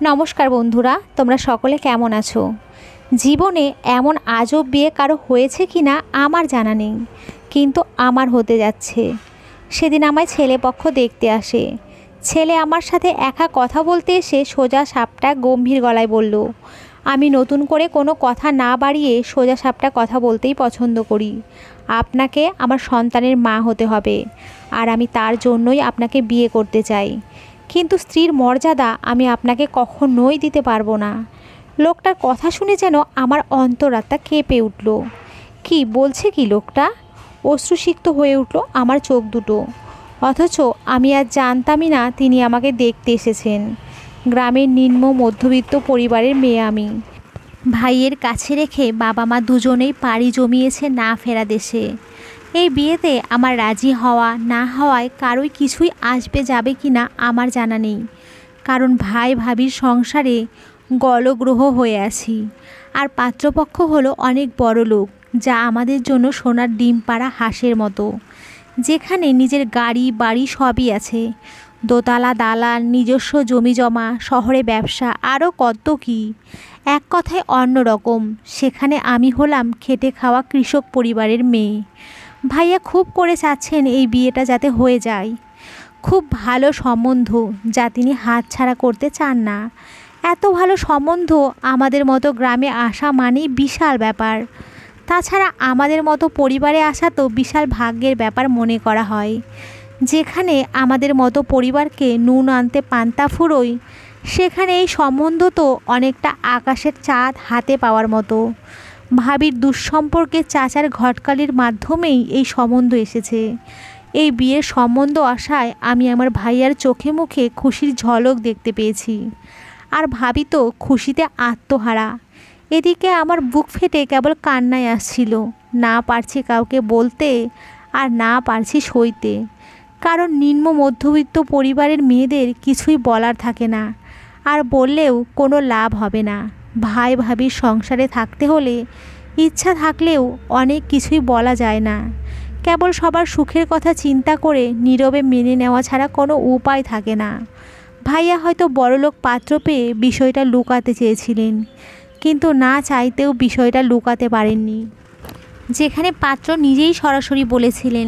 নমস্কার বন্ধুরা, তোমরা সকলে কেমন আছো? জীবনে এমন আজব বিয়ে কারো হয়েছে কি না আমার জানা নেই, কিন্তু আমার হতে যাচ্ছে। সেদিন আমায় ছেলেপক্ষ দেখতে আসে। ছেলে আমার সাথে একা কথা বলতে এসে সোজা সাপটা গম্ভীর গলায় বলল, আমি নতুন করে কোনো কথা না বাড়িয়ে সোজা সাপটা কথা বলতেই পছন্দ করি। আপনাকে আমার সন্তানের মা হতে হবে, আর আমি তার জন্যই আপনাকে বিয়ে করতে চাই। কিন্তু স্ত্রীর মর্যাদা আমি আপনাকে কখনোই দিতে পারবো না। লোকটার কথা শুনে যেন আমার অন্তরাত্মা কেঁপে উঠল। কি বলছে কি লোকটা? অশ্রুসিক্ত হয়ে উঠল আমার চোখ দুটো। অথচ আমি আর জানতামই না তিনি আমাকে দেখতে এসেছেন। গ্রামের নিম্ন মধ্যবিত্ত পরিবারের মেয়ে আমি। ভাইয়ের কাছে রেখে বাবা মা দুজনেই পাড়ি জমিয়েছে না ফেরা দেশে। এই বিয়েতে আমার রাজি হওয়া না হওয়ায় কারোই কিছুই আসবে যাবে কি না আমার জানা নেই, কারণ ভাই ভাবির সংসারে গলগ্রহ হয়ে আছি। আর পাত্রপক্ষ হলো অনেক বড় লোক, যা আমাদের জন্য সোনার ডিম পাড়া হাঁসের মতো, যেখানে নিজের গাড়ি বাড়ি সবই আছে, দোতলা দালান, নিজস্ব জমি জমা, শহরে ব্যবসা, আরও কত কী। এক কথায় অন্যরকম। সেখানে আমি হলাম খেটে খাওয়া কৃষক পরিবারের মেয়ে। ভাইয়া খুব করে চাচ্ছেন এই বিয়েটা যাতে হয়ে যায়। খুব ভালো সম্বন্ধ, যা তিনি হাতছাড়া করতে চান না। এত ভালো সম্বন্ধ আমাদের মতো গ্রামে আসা মানেই বিশাল ব্যাপার। তাছাড়া আমাদের মতো পরিবারে আসা তো বিশাল ভাগ্যের ব্যাপার মনে করা হয়। যেখানে আমাদের মতো পরিবারকে নুন আনতে পান্তা ফুরোয়, সেখানে এই সম্বন্ধ তো অনেকটা আকাশের চাঁদ হাতে পাওয়ার মতো। ভাবির দুঃসম্পর্কে চাচার ঘটকালির মাধ্যমেই এই সম্বন্ধ এসেছে। এই বিয়ের সম্বন্ধ আসায় আমি আমার ভাইয়ার চোখে মুখে খুশির ঝলক দেখতে পেয়েছি। আর ভাবি তো খুশিতে আত্মহারা। এদিকে আমার বুক ফেটে কেবল কান্নায় আসছিল। না পারছি কাউকে বলতে, আর না পারছি সইতে। কারণ নিম্ন মধ্যবিত্ত পরিবারের মেয়েদের কিছুই বলার থাকে না, আর বললেও কোনো লাভ হবে না। ভাই ভাবির সংসারে থাকতে হলে ইচ্ছা থাকলেও অনেক কিছুই বলা যায় না। কেবল সবার সুখের কথা চিন্তা করে নীরবে মেনে নেওয়া ছাড়া কোনো উপায় থাকে না। ভাইয়া হয়তো বড়লোক পাত্র পেয়ে বিষয়টা লুকাতে চেয়েছিলেন, কিন্তু না চাইতেও বিষয়টা লুকাতে পারেননি। যেখানে পাত্র নিজেই সরাসরি বলেছিলেন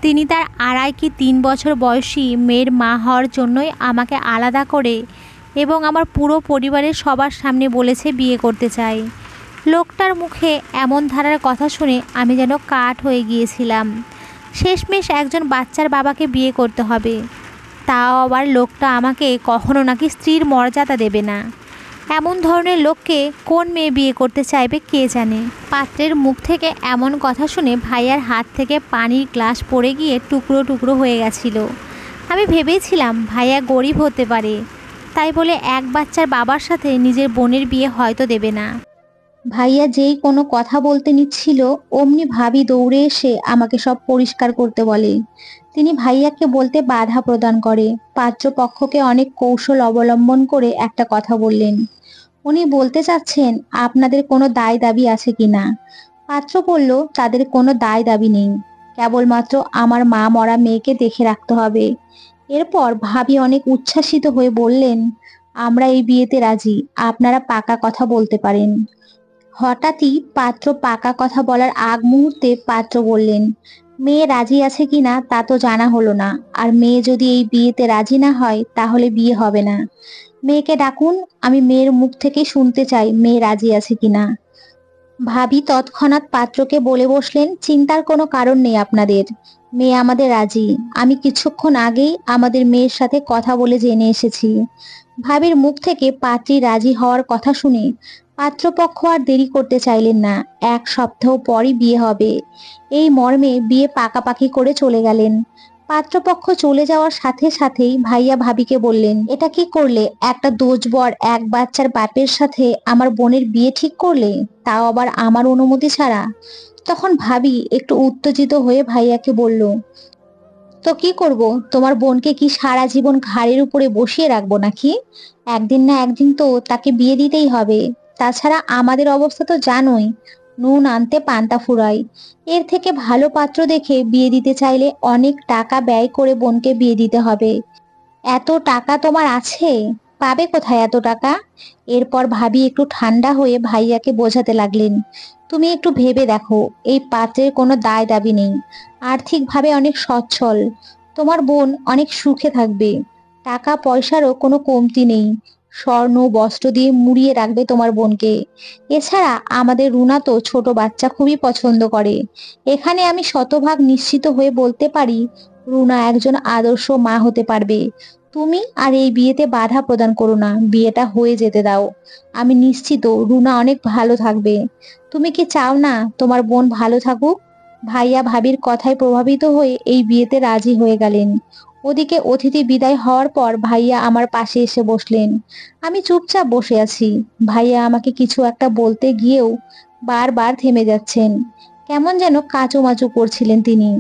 তিনি তার 2.5 কি 3 বছর বয়সী মেয়ের মা হওয়ার জন্যই আমাকে আলাদা করে এবং আমার পুরো পরিবারের সবার সামনে বলেছে বিয়ে করতে চাই। লোকটার মুখে এমন ধারার কথা শুনে আমি যেন কাঠ হয়ে গিয়েছিলাম। শেষমেশ একজন বাচ্চার বাবাকে বিয়ে করতে হবে, তাও আবার লোকটা আমাকে কখনো নাকি স্ত্রীর মর্যাদা দেবে না। এমন ধরনের লোককে কোন মেয়ে বিয়ে করতে চাইবে কে জানে। পাত্রের মুখ থেকে এমন কথা শুনে ভাইয়ার হাত থেকে পানির গ্লাস পড়ে গিয়ে টুকরো টুকরো হয়ে গেছিল। আমি ভেবেছিলাম ভাইয়া গরিব হতে পারে, তাই বলে এক বাচ্চার বাবার সাথে নিজের বোনের বিয়ে হয়তো দেবে না। ভাইয়া যেই কোনো কথা বলতে নিচ্ছিল, অমনি ভাবি দৌড়ে এসে আমাকে সব পরিষ্কার করতে বলে। তিনি ভাইয়াকে বলতে বাধা প্রদান করে। পাত্রপক্ষকে অনেক কৌশল অবলম্বন করে একটা কথা বললেন। উনি বলতে চাচ্ছেন আপনাদের কোনো দায় দাবি আছে কিনা। পাত্র বলল তাদের কোনো দায় দাবি নেই, কেবলমাত্র আমার মা মরা মেয়েকে দেখে রাখতে হবে। এরপর ভাবি অনেক উচ্ছ্বাসিত হয়ে বললেন, আমরা এই বিয়েতে রাজি, আপনারা পাকা কথা বলতে পারেন। হঠাৎই পাত্র পাকা কথা বলার আগ মুহূর্তে পাত্র বললেন, মেয়ে রাজি আছে কিনা তা তো জানা হলো না, আর মেয়ে যদি এই বিয়েতে রাজি না হয় তাহলে বিয়ে হবে না। মেয়েকে ডাকুন, আমি মেয়ের মুখ থেকে শুনতে চাই মেয়ে রাজি আছে কিনা। ভাবি তৎক্ষণাৎ পাত্রকে বলে বসলেন, চিন্তার কোনো কারণ নেই আপনাদের, মেয়ে আমাদের রাজি। আমি কিছুক্ষণ আগেই আমাদের মেয়ের সাথে কথা বলে জেনে এসেছি। ভাবির মুখ থেকে পাত্রী রাজি হওয়ার কথা শুনে পাত্রপক্ষ আর দেরি করতে চাইলেন না। 1 সপ্তাহ পরই বিয়ে হবে, এই মর্মে বিয়ে পাকাপাকি করে চলে গেলেন। পাত্রপক্ষ চলে যাওয়ার সাথে সাথেই ভাইয়া ভাবিকে বললেন, এটা কি করলে? একটা দোষবর এক বাচ্চার বাপের সাথে আমার বোনের বিয়ে ঠিক করলে, তাও আবার আমার অনুমতি ছাড়া। তখন ভাবি একটু উত্তেজিত হয়ে ভাইয়াকে বলল, তো কি করব? তোমার বোনকে কি সারা জীবন ঘাড়ের উপরে বসিয়ে রাখবো নাকি? একদিন না একদিন তো তাকে বিয়ে দিতেই হবে। তাছাড়া আমাদের অবস্থা তো জানোই, নুন আনতে পান্তা ফুরায়। এর থেকে ভালো পাত্র দেখে বিয়ে দিতে চাইলে অনেক টাকা ব্যয় করে বোনকে বিয়ে দিতে হবে। এত টাকা তোমার আছে? পাবে কোথায় এত টাকা? এরপর ভাবি একটু ঠান্ডা হয়ে ভাইয়াকে বোঝাতে লাগলেন, তুমি একটু ভেবে দেখো, এই পাত্রের কোনো দায় দাবি নেই, আর্থিকভাবে অনেক সচ্ছল, তোমার বোন অনেক সুখে থাকবে, টাকা পয়সারও কোনো কমতি নেই, স্বর্ণ বস্ত্র দিয়ে মুড়িয়ে রাখবে তোমার বোনকে। এছাড়া আমাদের রুনা তো ছোট বাচ্চা খুবই পছন্দ করে। এখানে আমি শতভাগ নিশ্চিত হয়ে বলতে পারি, রুনা একজন আদর্শ মা হতে পারবে। তুমি আর এই বিয়েতে বাধা প্রদান করো না, বিয়েটা হয়ে যেতে দাও। আমি নিশ্চিত রুনা অনেক ভালো থাকবে। তুমি কি চাও না তোমার বোন ভালো থাকুক? ভাইয়া ভাবির কথায় প্রভাবিত হয়ে এই বিয়েতে রাজি হয়ে গেলেন। ওদিকে অতিথি বিদায় হওয়ার পর ভাইয়া আমার পাশে এসে বসলেন। আমি চুপচাপ বসে আছি। ভাইয়া আমাকে কিছু একটা বলতে গিয়েও বারবার থেমে যাচ্ছেন। কেমন যেন কাঁচুমাচু করছিলেন তিনি।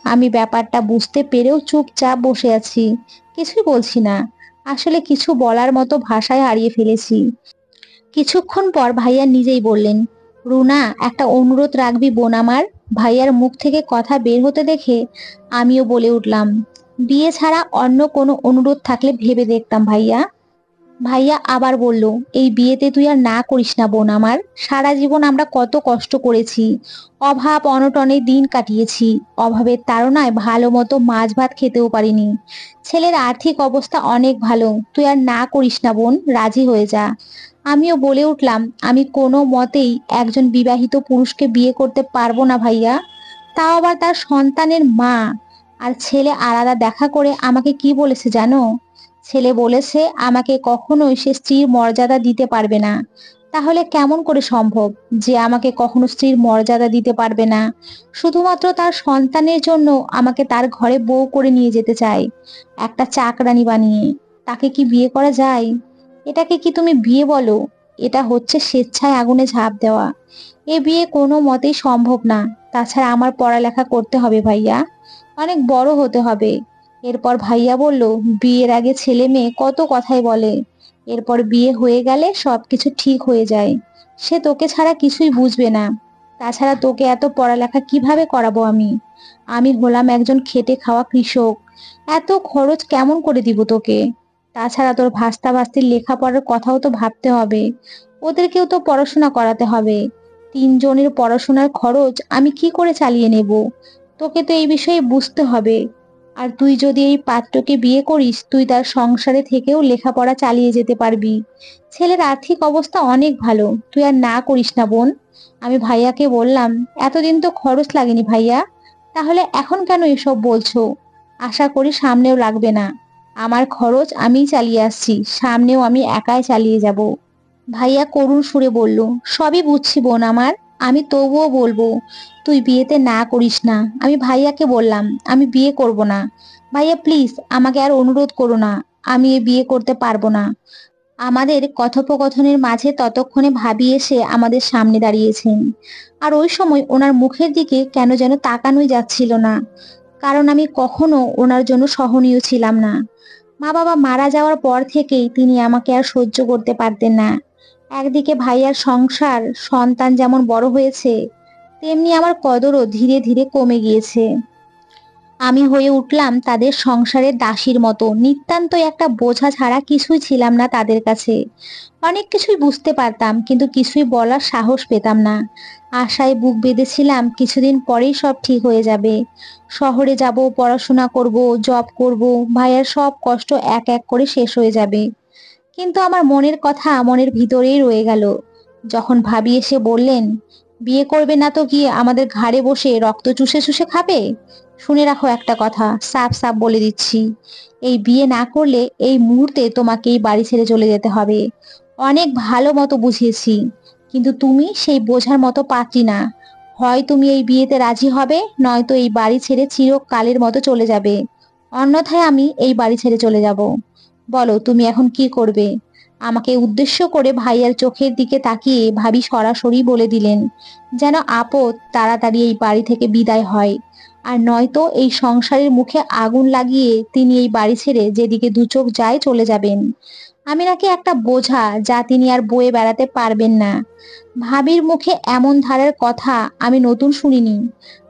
আমি ব্যাপারটা বুঝতে পেরেও চুপচাপ বসে আছি, কিছুই বলছি না। আসলে কিছু বলার মতো ভাষায় হারিয়ে ফেলেছি। কিছুক্ষণ পর ভাইয়া নিজেই বললেন, রুনা, একটা অনুরোধ রাখবি বোন আমার? ভাইয়ার মুখ থেকে কথা বের হতে দেখে আমিও বলে উঠলাম, বিয়ে ছাড়া অন্য কোনো অনুরোধ থাকলে ভেবে দেখতাম ভাইয়া। ভাইয়া আবার বলল, এই বিয়েতে তুই আর না করিস না বোন আমার। সারা জীবন আমরা কত কষ্ট করেছি, অভাব অনটনে দিন কাটিয়েছি, অভাবের তাড়নায় ভালো মতো মাছ ভাত খেতেও পারিনি। ছেলের আর্থিক অবস্থা অনেক ভালো, তুই আর না করিস না বোন, রাজি হয়ে যা। আমিও বলে উঠলাম, আমি কোনো মতেই একজন বিবাহিত পুরুষকে বিয়ে করতে পারবো না ভাইয়া, তাও আবার তার সন্তানের মা। আর ছেলে আলাদা দেখা করে আমাকে কি বলেছে জানো? ছেলে বলেছে আমাকে কখনোই সে স্ত্রীর মর্যাদা দিতে পারবে না। তাহলে কেমন করে সম্ভব যে আমাকে কখনো স্ত্রীর মর্যাদা দিতে পারবে না? শুধুমাত্র তার সন্তানের জন্য আমাকে তার ঘরে বউ করে নিয়ে যেতে চায়, একটা চাকরানি বানিয়ে। তাকে কি বিয়ে করা যায়? এটাকে কি তুমি বিয়ে বলো? এটা হচ্ছে স্বেচ্ছায় আগুনে ঝাঁপ দেওয়া। এ বিয়ে কোনো মতেই সম্ভব না। তাছাড়া আমার পড়ালেখা করতে হবে ভাইয়া, অনেক বড় হতে হবে। এরপর ভাইয়া বলল, বিয়ের আগে ছেলে মেয়ে কত কথাই বলে, এরপর বিয়ে হয়ে গেলে সবকিছু ঠিক হয়ে যায়। সে তোকে ছাড়া কিছুই বুঝবে না। তাছাড়া তোকে এত পড়ালেখা কিভাবে করাবো আমি? আমি হলাম একজন খেটে খাওয়া কৃষক, এত খরচ কেমন করে দিব তোকে? তাছাড়া তোর ভাস্তা ভাস্তির লেখাপড়ার কথাও তো ভাবতে হবে, ওদেরকেও তো পড়াশোনা করাতে হবে। তিনজনের পড়াশোনার খরচ আমি কি করে চালিয়ে নেব? তোকে তো এই বিষয়ে বুঝতে হবে। আর তুই যদি এই পাত্রকে বিয়ে করিস, তুই তার সংসারে থেকেও লেখাপড়া চালিয়ে যেতে পারবি। ছেলের আর্থিক অবস্থা অনেক ভালো, তুই আর না করিস না বোন। আমি ভাইয়াকে বললাম, এতদিন তো খরচ লাগেনি ভাইয়া, তাহলে এখন কেন এসব বলছো? আশা করি সামনেও লাগবে না। আমার খরচ আমিই চালিয়ে আসছি, সামনেও আমি একাই চালিয়ে যাব। ভাইয়া করুণ সুরে বলল, সবই বুঝছি বোন আমার, আমি তবুও বলবো, তুই বিয়েতে না করিস না। আমি ভাইয়াকে বললাম, আমি বিয়ে করব না। ভাইয়া প্লিজ আমাকে আর অনুরোধ করো না, আমি এ বিয়ে করতে পারবো না। আমাদের কথোপকথনের মাঝে ততক্ষণে ভাবি এসে আমাদের সামনে দাঁড়িয়েছেন। আর ওই সময় ওনার মুখের দিকে কেন যেন তাকানোই যাচ্ছিল না, কারণ আমি কখনো ওনার জন্য সহনীয় ছিলাম না। মা বাবা মারা যাওয়ার পর থেকেই তিনি আমাকে আর সহ্য করতে পারতেন না। একদিকে ভাইয়ার সংসার, সন্তান যেমন বড় হয়েছে, তেমনি আমার কদরও ধীরে ধীরে কমে গিয়েছে। আমি হয়ে উঠলাম তাদের সংসারের দাসীর মতো, নিতান্তই একটা বোঝা ছাড়া কিছুই ছিলাম না তাদের কাছে। অনেক কিছুই বুঝতে পারতাম, কিন্তু কিছুই বলার সাহস পেতাম না। আশায় বুক বেঁধেছিলাম কিছুদিন পরেই সব ঠিক হয়ে যাবে। শহরে যাব, পড়াশোনা করব, জব করব, ভাইয়ার সব কষ্ট এক এক করে শেষ হয়ে যাবে। কিন্তু আমার মনের কথা মনের ভিতরেই রয়ে গেল। যখন ভাবি এসে বললেন, বিয়ে করবে না তো কি আমাদের ঘাড়ে বসে রক্ত চুষে চুষে খাবে? শুনে রাখো একটা কথা, সাফ সাফ বলে দিচ্ছি, এই বিয়ে না করলে এই মুহূর্তে তোমাকে এই বাড়ি ছেড়ে চলে যেতে হবে। অনেক ভালো মতো বুঝিয়েছি, কিন্তু তুমি সেই বোঝার মতো পাত্রী না। হয় তুমি এই বিয়েতে রাজি হবে, নয়তো এই বাড়ি ছেড়ে চিরকালের মতো চলে যাবে। অন্যথায় আমি এই বাড়ি ছেড়ে চলে যাব। বলো তুমি এখন কি করবে? আমাকে উদ্দেশ্য করে ভাইয়ার চোখের দিকে তাকিয়ে ভাবি সরাসরি বলে দিলেন, যেন আপদ তাড়াতাড়ি এই বাড়ি থেকে বিদায় হয়, আর নয়তো এই সংসারের মুখে আগুন লাগিয়ে তিনি এই বাড়ি ছেড়ে যেদিকে দু চোখ যায় চলে যাবেন। আমি নাকি একটা বোঝা যা তিনি আর বয়ে বেড়াতে পারবেন না। ভাবির মুখে এমন ধারার কথা আমি নতুন শুনিনি।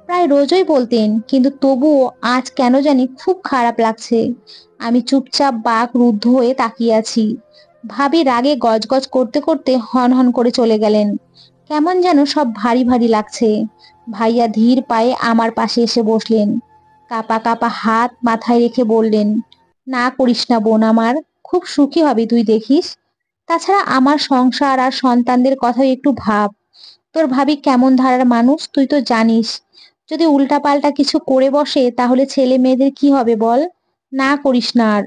প্রায় রোজই বলতেন, কিন্তু তবুও আজ কেন জানি খুব খারাপ লাগছে। আমি চুপচাপ বাক রুদ্ধ হয়ে তাকিয়ে আছি। ভাবি রাগে গজগজ করতে করতে হন হন করে চলে গেলেন। কেমন যেন সব ভারী ভারী লাগছে। ভাইয়া ধীর পায়ে আমার পাশে এসে বসলেন। কাপা কাপা হাত মাথায় রেখে বললেন, না করিস না বোন আমার, খুব সুখী হবি তুই দেখিস। তাছাড়া আমার সংসার আর সন্তানদের কথাও একটু ভাব। তোর ভাবি কেমন ধারার মানুষ তুই তো জানিস। যদি উল্টাপাল্টা কিছু করে বসে তাহলে ছেলে মেয়েদের কি হবে বল। না করিস না আর।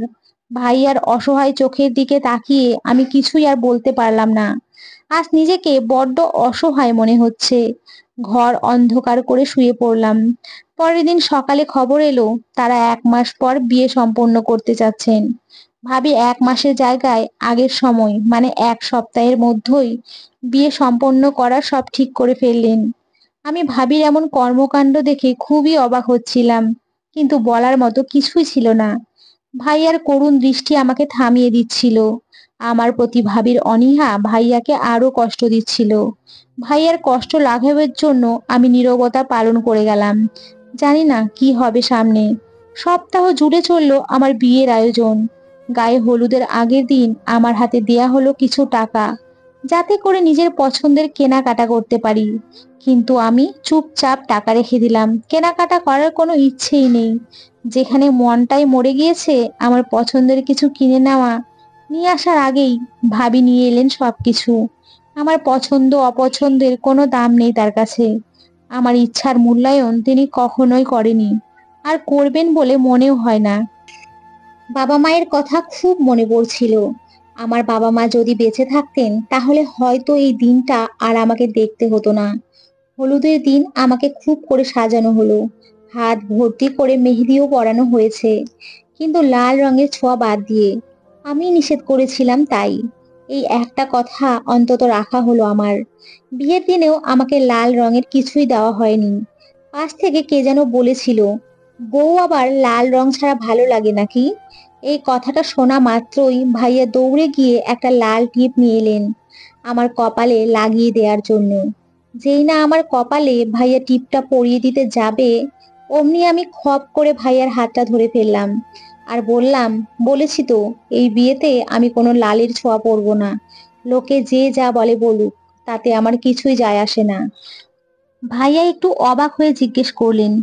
ভাইয়ার অসহায় চোখের দিকে তাকিয়ে আমি কিছুই আর বলতে পারলাম না। আজ নিজেকে বড্ড অসহায় মনে হচ্ছে। ঘর অন্ধকার করে শুয়ে পড়লাম। পরের দিন সকালে খবর এলো তারা 1 মাস পর বিয়ে সম্পন্ন করতে চাচ্ছেন। ভাবি 1 মাসের জায়গায় আগের সময় মানে 1 সপ্তাহের মধ্যেই বিয়ে সম্পন্ন করার সব ঠিক করে ফেললেন। আমি ভাবির এমন কর্মকাণ্ড দেখে খুবই অবাক হচ্ছিলাম, কিন্তু বলার মতো কিছুই ছিল না। ভাইয়ার করুণ দৃষ্টি আমাকে থামিয়ে দিচ্ছিল। আমার প্রতি ভাবির অনীহা ভাইয়াকে আরো কষ্ট দিচ্ছিল। ভাইয়ার কষ্ট লাঘবের জন্য আমি নীরবতা পালন করে গেলাম। জানি না কি হবে সামনে। সপ্তাহ জুড়ে চলল আমার বিয়ের আয়োজন। গায়ে হলুদের আগের দিন আমার হাতে দেয়া হলো কিছু টাকা, যাতে করে নিজের পছন্দের কেনাকাটা করতে পারি। কিন্তু আমি চুপচাপ টাকা রেখে দিলাম, কেনাকাটা করার কোনো ইচ্ছেই নেই। যেখানে মনটাই মরে গিয়েছে আমার পছন্দের কিছু কিনে নেওয়া। নিয়ে আসার আগেই ভাবি নিয়ে এলেন সবকিছু। আমার পছন্দ অপছন্দের কোনো দাম নেই তার কাছে। আমার ইচ্ছার মূল্যায়ন তিনি কখনোই করেনি, আর করবেন বলে মনেও হয় না। বাবা মায়ের কথা খুব মনে পড়ছিল। আমার বাবা মা যদি বেঁচে থাকতেন তাহলে হয়তো এই দিনটা আর আমাকে দেখতে হতো না। হলুদের দিন আমাকে খুব করে সাজানো হলো। হাত ভর্তি করে মেহেদিও পরানো হয়েছে, কিন্তু লাল রঙের ছোঁয়া বাদ দিয়ে। আমি নিষেধ করেছিলাম তাই। এই একটা কথা অন্তত রাখা হলো আমার। বিয়ের দিনেও আমাকে লাল রঙের কিছুই দেওয়া হয়নি। পাশ থেকে কে যেন বলেছিল, বউ আবার লাল রং ছাড়া ভালো লাগে নাকি। এই কথাটা শোনা মাত্রই ভাইয়া দৌড়ে গিয়ে একটা লাল টিপ নিয়ে এলেন আমার কপালে লাগিয়ে দেওয়ার জন্য। যেই না আমার কপালে ভাইয়া টিপটা পরিয়ে দিতে যাবে, অমনি আমি খপ করে ভাইয়ার হাতটা ধরে ফেললাম আর বললাম, বলেছি তো এই বিয়েতে আমি কোনো লালের ছোঁয়া পরবো না। লোকে যে যা বলে বলুক, তাতে আমার কিছুই যায় আসে না। ভাইয়া একটু অবাক হয়ে জিজ্ঞেস করলেন,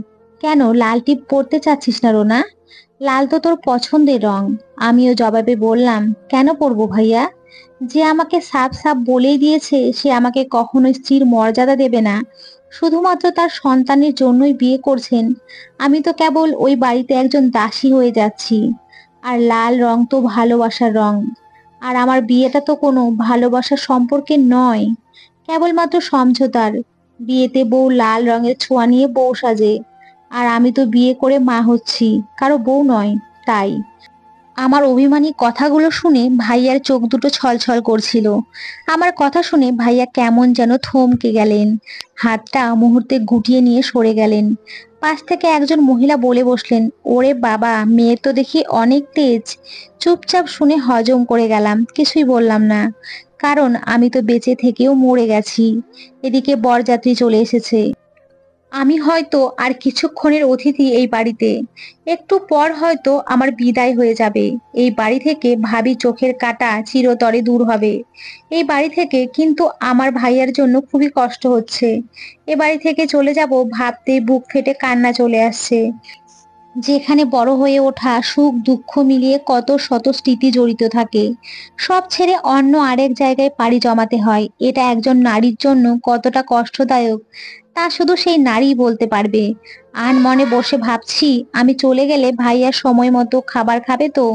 কেন লাল টিপ পরতে চাচ্ছিস না রোনা? লাল তো তোর পছন্দের রং। আমিও জবাবে বললাম, কেন পরবো ভাইয়া? যে আমাকে সাফ সাফ বলেই দিয়েছে সে আমাকে কখনো স্ত্রীর মর্যাদা দেবে না, শুধুমাত্র তার সন্তানের জন্যই বিয়ে করছেন। আমি তো কেবল ওই বাড়িতে একজন দাসী হয়ে যাচ্ছি। আর লাল রং তো ভালোবাসার রং। আর আমার বিয়েটা তো কোনো ভালোবাসার সম্পর্কে নয়, কেবলমাত্র সমঝোতার। বিয়েতে বউ লাল রঙের ছোঁয়া নিয়ে বউ সাজে, আর আমি তো বিয়ে করে মা হচ্ছি, কারো বউ নয়। তাই আমার অভিমানী কথাগুলো শুনে ভাইয়ার চোখ দুটো ছলছল করছিল। আমার কথা শুনে ভাইয়া কেমন যেন থমকে গেলেন। হাতটা মুহূর্তে গুটিয়ে নিয়ে সরে গেলেন। পাশ থেকে একজন মহিলা বলে বসলেন, ওরে বাবা, মেয়ের তো দেখি অনেক তেজ। চুপচাপ শুনে হজম করে গেলাম, কিছুই বললাম না। কারণ আমি তো বেঁচে থেকেও মরে গেছি। এদিকে বরযাত্রী চলে এসেছে। আমি হয়তো আর কিছুক্ষণের অতিথি এই বাড়িতে। একটু পর হয়তো আমার বিদায় হয়ে যাবে। এই বাড়ি থেকে ভাবি চোখের কাঁটা চিরতরে দূর হবে এই বাড়ি থেকে। কিন্তু আমার ভাইয়ার জন্য খুবই কষ্ট হচ্ছে। এ বাড়ি থেকে চলে যাব ভাবতেই বুক ফেটে কান্না চলে আসছে। যেখানে বড় হয়ে ওঠা, সুখ দুঃখ মিলিয়ে কত শত স্মৃতি জড়িত থাকে, সব ছেড়ে অন্য আরেক জায়গায় পাড়ি জমাতে হয়। এটা একজন নারীর জন্য কতটা কষ্টদায়ক তা শুধু সেই নারীই বলতে পারবে। মনে বসে ভাবছি, আমি চলে গেলে ভাইয়া সময় মতো খাবার খাবে তো?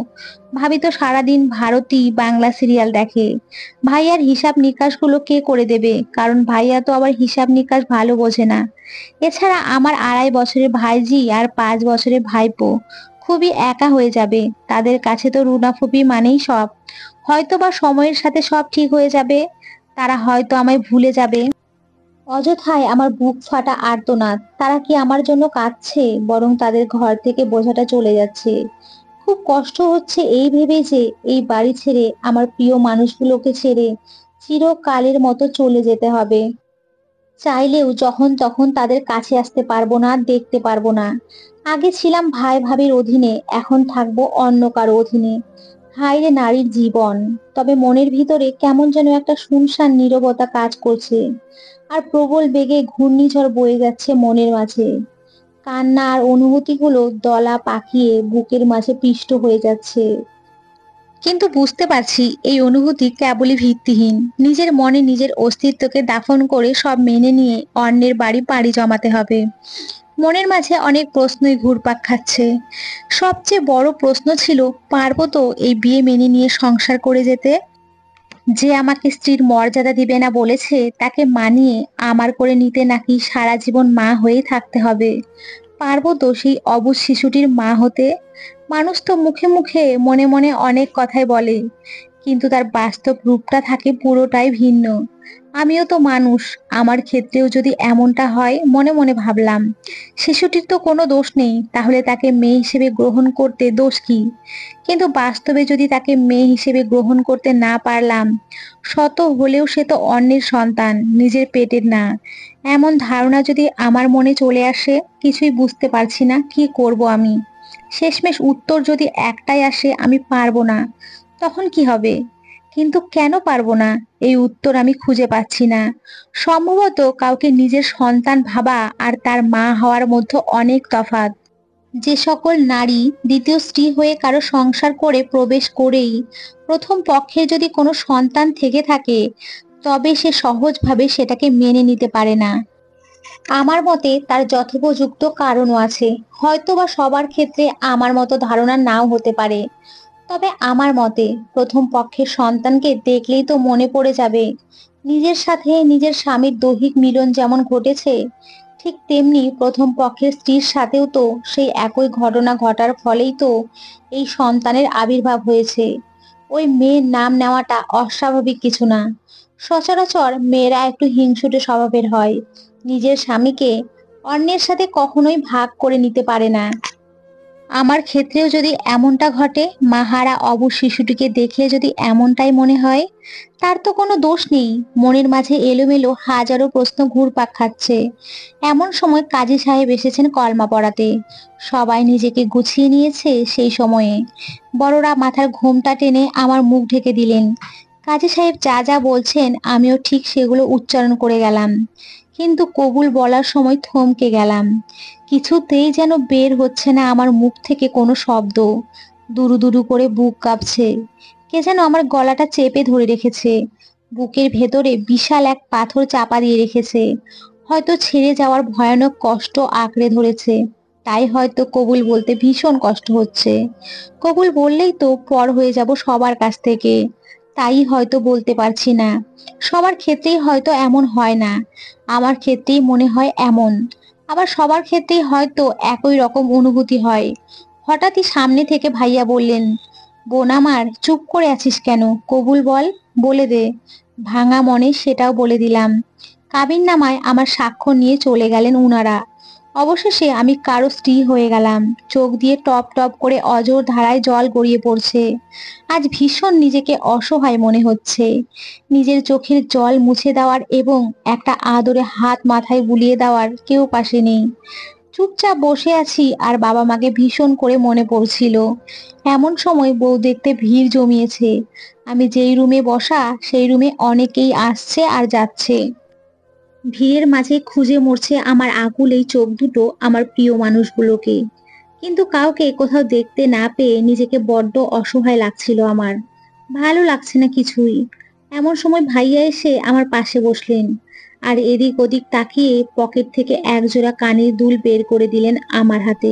ভাবি তো সারাদিন ভারতী বাংলা সিরিয়াল দেখে। ভাইয়ার হিসাব নিকাশগুলো কে করে দেবে? কারণ ভাইয়া তো আবার হিসাব নিকাশ ভালো বোঝে না। এছাড়া আমার 2.5 বছরের ভাইজি আর 5 বছরের ভাইপো খুবই একা হয়ে যাবে। তাদের কাছে তো রুনা ফুপি মানেই সব। হয়তো বা সময়ের সাথে সব ঠিক হয়ে যাবে। তারা হয়তো আমায় ভুলে যাবে। অযথায় আমার বুক ফাটা আর্তনাদ। তারা কি আমার জন্য কাঁদছে? বরং তাদের ঘর থেকে বোঝাটা চলে যাচ্ছে। খুব কষ্ট হচ্ছে এই ভেবে যে এই বাড়ি ছেড়ে, আমার প্রিয় মানুষগুলোকে ছেড়ে চিরকালের মতো চলে যেতে হবে। চাইলেও যখন তখন তাদের কাছে আসতে পারবো না, দেখতে পারবো না। আগে ছিলাম ভাই ভাবির অধীনে, এখন থাকবো অন্য কারো অধীনে। হায় রে নারীর জীবন! তবে মনের ভিতরে কেমন যেন একটা শুনশান নীরবতা কাজ করছে, আর প্রবল বেগে ঘূর্ণিঝড় বয়ে যাচ্ছে মনের মাঝে। কান্না আর অনুভূতিগুলো দলা পাকিয়ে বুকের মাঝে পিষ্ট হয়ে যাচ্ছে। কিন্তু বুঝতে পারছি এই অনুভূতি কেবলই ভিত্তিহীন। নিজের মনে নিজের অস্তিত্বকে দাফন করে সব মেনে নিয়ে অন্যের বাড়ি পাড়ি জমাতে হবে। মনের মাঝে অনেক প্রশ্নই ঘুরপাক খাচ্ছে। সবচেয়ে বড় প্রশ্ন ছিল, পারবো তো এই বিয়ে মেনে নিয়ে সংসার করে যেতে? যে আমাকে স্ত্রীর মর্যাদা দিবে না বলেছে, তাকে মানিয়ে আমার করে নিতে নাকি সারা জীবন মা হয়েই থাকতে হবে? পারবো তো সেই অবুঝ শিশুটির মা হতে? মানুষ তো মুখে মুখে মনে মনে অনেক কথাই বলে, কিন্তু তার বাস্তব রূপটা থাকে পুরোটাই ভিন্ন। আমিও তো মানুষ, আমার ক্ষেত্রেও যদি এমনটা হয়, মনে মনে ভাবলাম, শিশুটির তো কোনো দোষ নেই, তাহলে তাকে মেয়ে হিসেবে গ্রহণ করতে দোষ কি? কিন্তু বাস্তবে যদি তাকে মেয়ে হিসেবে গ্রহণ করতে না পারলাম, শত হলেও সে তো অন্যের সন্তান, নিজের পেটের না। এমন ধারণা যদি আমার মনে চলে আসে, কিছুই বুঝতে পারছি না কি করব আমি। শেষমেশ উত্তর যদি একটাই আসে, আমি পারবো না, তখন কি হবে? কিন্তু কেন পারবো না, এই উত্তর আমি খুঁজে পাচ্ছি না। সম্ভবত কাউকে নিজের সন্তান ভাবা আর তার মা হওয়ার মধ্যে অনেক তফাৎ। যে সকল নারী দ্বিতীয় স্ত্রী হয়ে কারো সংসার করে প্রবেশ করেই প্রথম পক্ষে যদি কোনো সন্তান থেকে থাকে, তবে সে সহজভাবে সেটাকে মেনে নিতে পারে না। আমার মতে তার যথোপযুক্ত কারণও আছে। হয়তোবা সবার ক্ষেত্রে আমার মতো ধারণা নাও হতে পারে। তবে আমার মতে প্রথম পক্ষের সন্তানকে দেখলেই তো মনে পড়ে যাবে, নিজের সাথে নিজের স্বামীর দৈহিক মিলন যেমন ঘটেছে, ঠিক তেমনি প্রথম পক্ষের স্ত্রীর সাথেও তো সেই একই ঘটনা ঘটার ফলেই তো এই সন্তানের আবির্ভাব হয়েছে। ওই মেয়ের নাম নেওয়াটা অস্বাভাবিক কিছু না। সচরাচর মেয়েরা একটু হিংসুটে স্বভাবের হয়, নিজের স্বামীকে অন্যের সাথে কখনোই ভাগ করে নিতে পারে না। আমার ক্ষেত্রেও যদি এমনটা ঘটে, মাহারা অবুঝ শিশুটিকে দেখে যদি এমনটাই মনে হয়, তার তো কোনো দোষ নেই। মনের মাঝে এলোমেলো হাজারো প্রশ্ন ঘুরপাক খাচ্ছে। এমন সময় কাজী সাহেব এসেছেন কলমা পড়াতে। সবাই নিজেকে গুছিয়ে নিয়েছে সেই সময়ে। বড়রা মাথার ঘোমটা টেনে আমার মুখ ঢেকে দিলেন। কাজী সাহেব যা যা বলছেন আমিও ঠিক সেগুলো উচ্চারণ করে গেলাম, কিন্তু কবুল বলার সময় থমকে গেলাম। কিছুতেই যেন বের হচ্ছে না আমার মুখ থেকে কোনো শব্দ। দুরু দুরু করে বুক কাঁপছে। কে যেন আমার গলাটা চেপে ধরে রেখেছে। বুকের ভেতরে বিশাল এক পাথর চাপা দিয়ে রেখেছে। হয়তো ছেড়ে যাওয়ার ভয়ানক কষ্ট আঁকড়ে ধরেছে। তাই হয়তো কবুল বলতে ভীষণ কষ্ট হচ্ছে। কবুল বললেই তো পর হয়ে যাব সবার কাছ থেকে। তাই হয়তো বলতে পারছি না। সবার ক্ষেত্রেই হয়তো এমন হয় না, আমার ক্ষেত্রেই মনে হয় এমন। আবার সবার ক্ষেত্রেই হয়তো একই রকম অনুভূতি হয়। হঠাৎই সামনে থেকে ভাইয়া বললেন, বোন আমার, চুপ করে আছিস কেন? কবুল বল, বলে দে। ভাঙা মনে সেটাও বলে দিলাম। কাবিননামায় আমার স্বাক্ষর নিয়ে চলে গেলেন উনারা। অবশেষে আমি কারো স্ত্রী হয়ে গেলাম। চোখ দিয়ে টপ টপ করে অজর ধারায় জল গড়িয়ে পড়ছে। আজ ভীষণ নিজেকে অসহায় মনে হচ্ছে। নিজের চোখের জল মুছে দেওয়ার এবং একটা আদরে হাত মাথায় বুলিয়ে দেওয়ার কেউ পাশে নেই। চুপচাপ বসে আছি আর বাবা মাকে ভীষণ করে মনে পড়ছিল। এমন সময় বউ দেখতে ভিড় জমিয়েছে। আমি যেই রুমে বসা, সেই রুমে অনেকেই আসছে আর যাচ্ছে। ভিড়ের মাঝে খুঁজে মরছে আমার আকুল এই চোখ দুটো আমার প্রিয় মানুষগুলোকে। কিন্তু কাউকে কোথাও দেখতে না পেয়ে নিজেকে বড্ড অসহায় লাগছিল আমার। ভালো লাগছে না কিছুই। এমন সময় ভাইয়া এসে আমার পাশে বসলেন, আর এদিক ওদিক তাকিয়ে পকেট থেকে একজোড়া কানের দুল বের করে দিলেন আমার হাতে।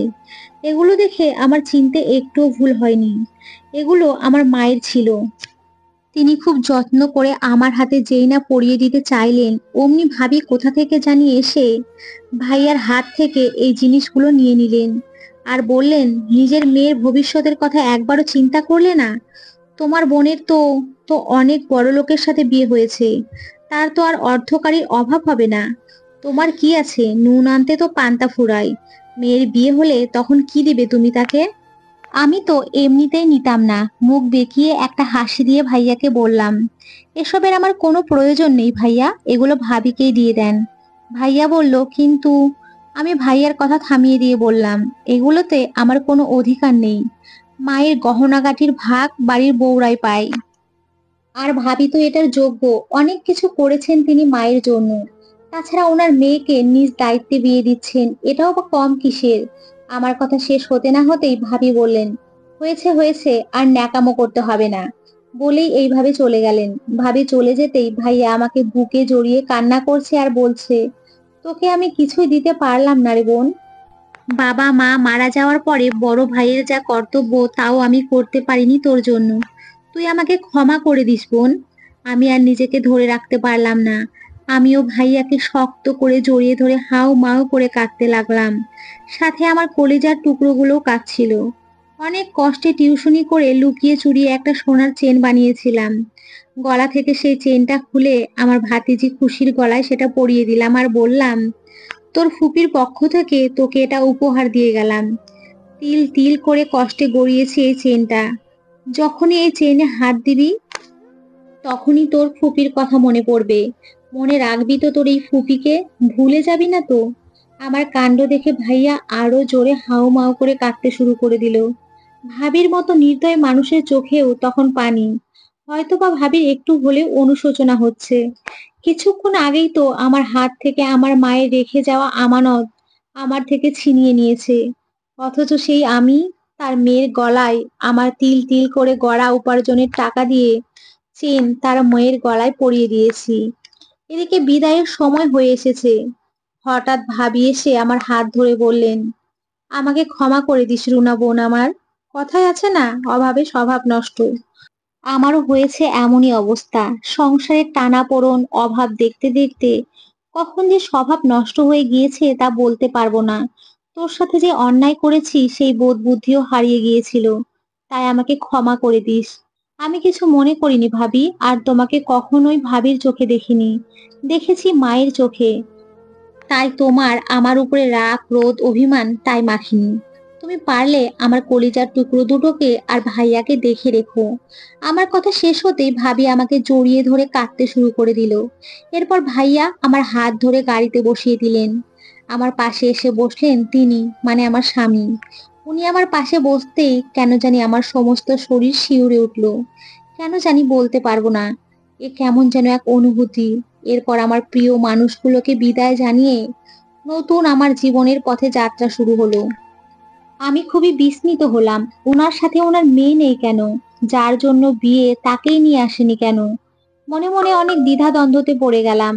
এগুলো দেখে আমার চিনতে একটুও ভুল হয়নি। এগুলো আমার মায়ের ছিল। তিনি খুব যত্ন করে আমার হাতে যেই না পরিয়ে দিতে চাইলেন, অমনি ভাবি কোথা থেকে জানি এসে ভাইয়ার হাত থেকে এই জিনিসগুলো নিয়ে নিলেন। আর বললেন, নিজের মেয়ের ভবিষ্যতের কথা একবারও চিন্তা করলে না? তোমার বোনের তো তো অনেক বড় লোকের সাথে বিয়ে হয়েছে, তার তো আর অর্থকারীর অভাব হবে না। তোমার কি আছে, নুন আনতে তো পান্তা ফুরায়। মেয়ের বিয়ে হলে তখন কি দিবে তুমি তাকে? আমি তো এমনিতেই নিতাম না। মুখ বেঁকিয়ে একটা হাসি দিয়ে ভাইয়াকে বললাম, এসবের আমার কোনো প্রয়োজন নেই ভাইয়া, এগুলো ভাবিকেই দিয়ে দেন। ভাইয়া বলল, কিন্তু আমি ভাইয়ার কথা থামিয়ে দিয়ে বললাম, এগুলোতে আমার কোনো অধিকার নেই। মায়ের গহনাগাটির ভাগ বাড়ির বউরাই পায়। আর ভাবি তো এটার যোগ্য। অনেক কিছু করেছেন তিনি মায়ের জন্য। তাছাড়া ওনার মেয়েকে নিজ দায়িত্বে বিয়ে দিচ্ছেন, এটাও বা কম কিসের? আমার কথা শেষ হতে না হতেই ভাবি বললেন, হয়েছে হয়েছে, আর ন্যাকামো করতে হবে না, বলেই এইভাবে চলে গেলেন। ভাবি চলে যেতেই ভাইয়া আমাকে বুকে জড়িয়ে কান্না করছে আর বলছে, তোকে আমি কিছুই দিতে পারলাম না রে বোন। বাবা মা মারা যাওয়ার পরে বড় ভাইয়ের যা কর্তব্য তাও আমি করতে পারিনি তোর জন্য। তুই আমাকে ক্ষমা করে দিস বোন। আমি আর নিজেকে ধরে রাখতে পারলাম না। আমিও ভাইয়াকে শক্ত করে জড়িয়ে ধরে হাউ মাউ করে কাঁদতে লাগলাম। সাথে আমার কলিজার টুকরোগুলোও কাঁদছিল। অনেক কষ্টে টিউশনি করে লুকিয়ে চুরিয়ে একটা সোনার চেন বানিয়েছিলাম। গলা থেকে সেই চেনটা খুলে আমার ভাতিজি খুশির গলায় সেটা পরিয়ে দিলাম আর বললাম, তোর ফুপির পক্ষ থেকে তোকে এটা উপহার দিয়ে গেলাম। তিল তিল করে কষ্টে গড়িয়েছি এই চেনটা। যখনই এই চেনে হাত দিবি তখনই তোর ফুপির কথা মনে পড়বে। মনে রাখবি তো তোর এই ফুপিকে, ভুলে যাবি না তো? আমার কাণ্ড দেখে ভাইয়া আরো জোরে হাউমাউ করে কাঁদতে শুরু করে দিল। ভাবির মতো নির্দয় মানুষের চোখেও তখন পানি। হয়তোবা ভাবির একটু হলেও অনুশোচনা হচ্ছে। কিছুক্ষণ আগেই তো আমার হাত থেকে আমার মায়ের রেখে যাওয়া আমানত আমার থেকে ছিনিয়ে নিয়েছে। অথচ সেই আমি তার মেয়ের গলায় আমার তিল তিল করে গড়া উপার্জনের টাকা দিয়ে চেন তার মেয়ের গলায় পরিয়ে দিয়েছি। এদিকে বিদায়ের সময় হয়ে এসেছে। হঠাৎ ভাবি এসে আমার হাত ধরে বললেন, আমাকে ক্ষমা করে দিস রুনা বোন আমার। কথায় আছে না, অভাবে স্বভাব নষ্ট। আমারও হয়েছে এমনই অবস্থা। সংসারের টানাপোড়েন অভাব দেখতে দেখতে কখন যে স্বভাব নষ্ট হয়ে গিয়েছে তা বলতে পারবো না। তোর সাথে যে অন্যায় করেছি সেই বোধ বুদ্ধিও হারিয়ে গিয়েছিল। তাই আমাকে ক্ষমা করে দিস। আমি কিছু মনে করিনি ভাবি, আর তোমাকে কখনোই ভাবির চোখে দেখিনি, দেখেছি মায়ের চোখে। তাই তোমার আমার উপরে রাগ ক্রোধ অভিমান তাই মাখিনি। তুমি পারলে আমার কলিজার টুকরো দুটোকে আর ভাইয়াকে দেখে রেখো। আমার কথা শেষ হতেই ভাবি আমাকে জড়িয়ে ধরে কাঁদতে শুরু করে দিল। এরপর ভাইয়া আমার হাত ধরে গাড়িতে বসিয়ে দিলেন। আমার পাশে এসে বসলেন তিনি, মানে আমার স্বামী। উনি আমার পাশে বসতেই কেন জানি আমার সমস্ত শরীর শিউরে উঠল। কেন জানি বলতে পারবো না। এ কেমন যেন এক অনুভূতি। এরপর আমার প্রিয় মানুষগুলোকে বিদায় জানিয়ে নতুন আমার জীবনের পথে যাত্রা শুরু হলো। আমি খুবই বিস্মিত হলাম। ওনার সাথে ওনার মেয়ে নেই কেন? যার জন্য বিয়ে তাকেই নিয়ে আসেনি কেন? মনে মনে অনেক দ্বিধাদ্বন্দ্বতে পড়ে গেলাম।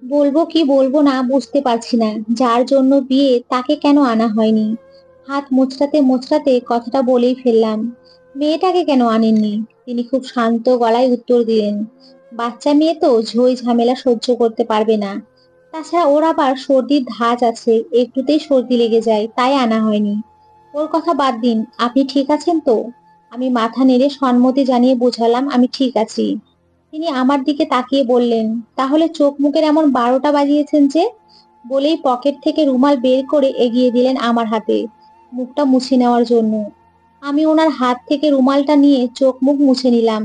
বলবো কি বলবো না বুঝতে পারছি না। যার জন্য বিয়ে তাকে কেন আনা হয়নি? হাত মোচড়াতে মোচড়াতে কথাটা বলেই ফেললাম, মেয়েটাকে কেন আনেননি? তিনি খুব শান্ত গলায় উত্তর দিলেন, বাচ্চা মেয়ে তো ঝই ঝামেলা সহ্য করতে পারবে না। তাছাড়া ওর আবার সর্দির ধাঁচ আছে, একটুতেই সর্দি লেগে যায়, তাই আনা হয়নি। ওর কথা বাদ দিন, আপনি ঠিক আছেন তো? আমি মাথা নেড়ে সম্মতি জানিয়ে বোঝালাম আমি ঠিক আছি। তিনি আমার দিকে তাকিয়ে বললেন, তাহলে চোখ মুখের এমন 12টা বাজিয়েছেন যে? বলেই পকেট থেকে রুমাল বের করে এগিয়ে দিলেন আমার হাতে, মুখটা মুছে নেওয়ার জন্য। আমি ওনার হাত থেকে রুমালটা নিয়ে চোখ মুখ মুছে নিলাম।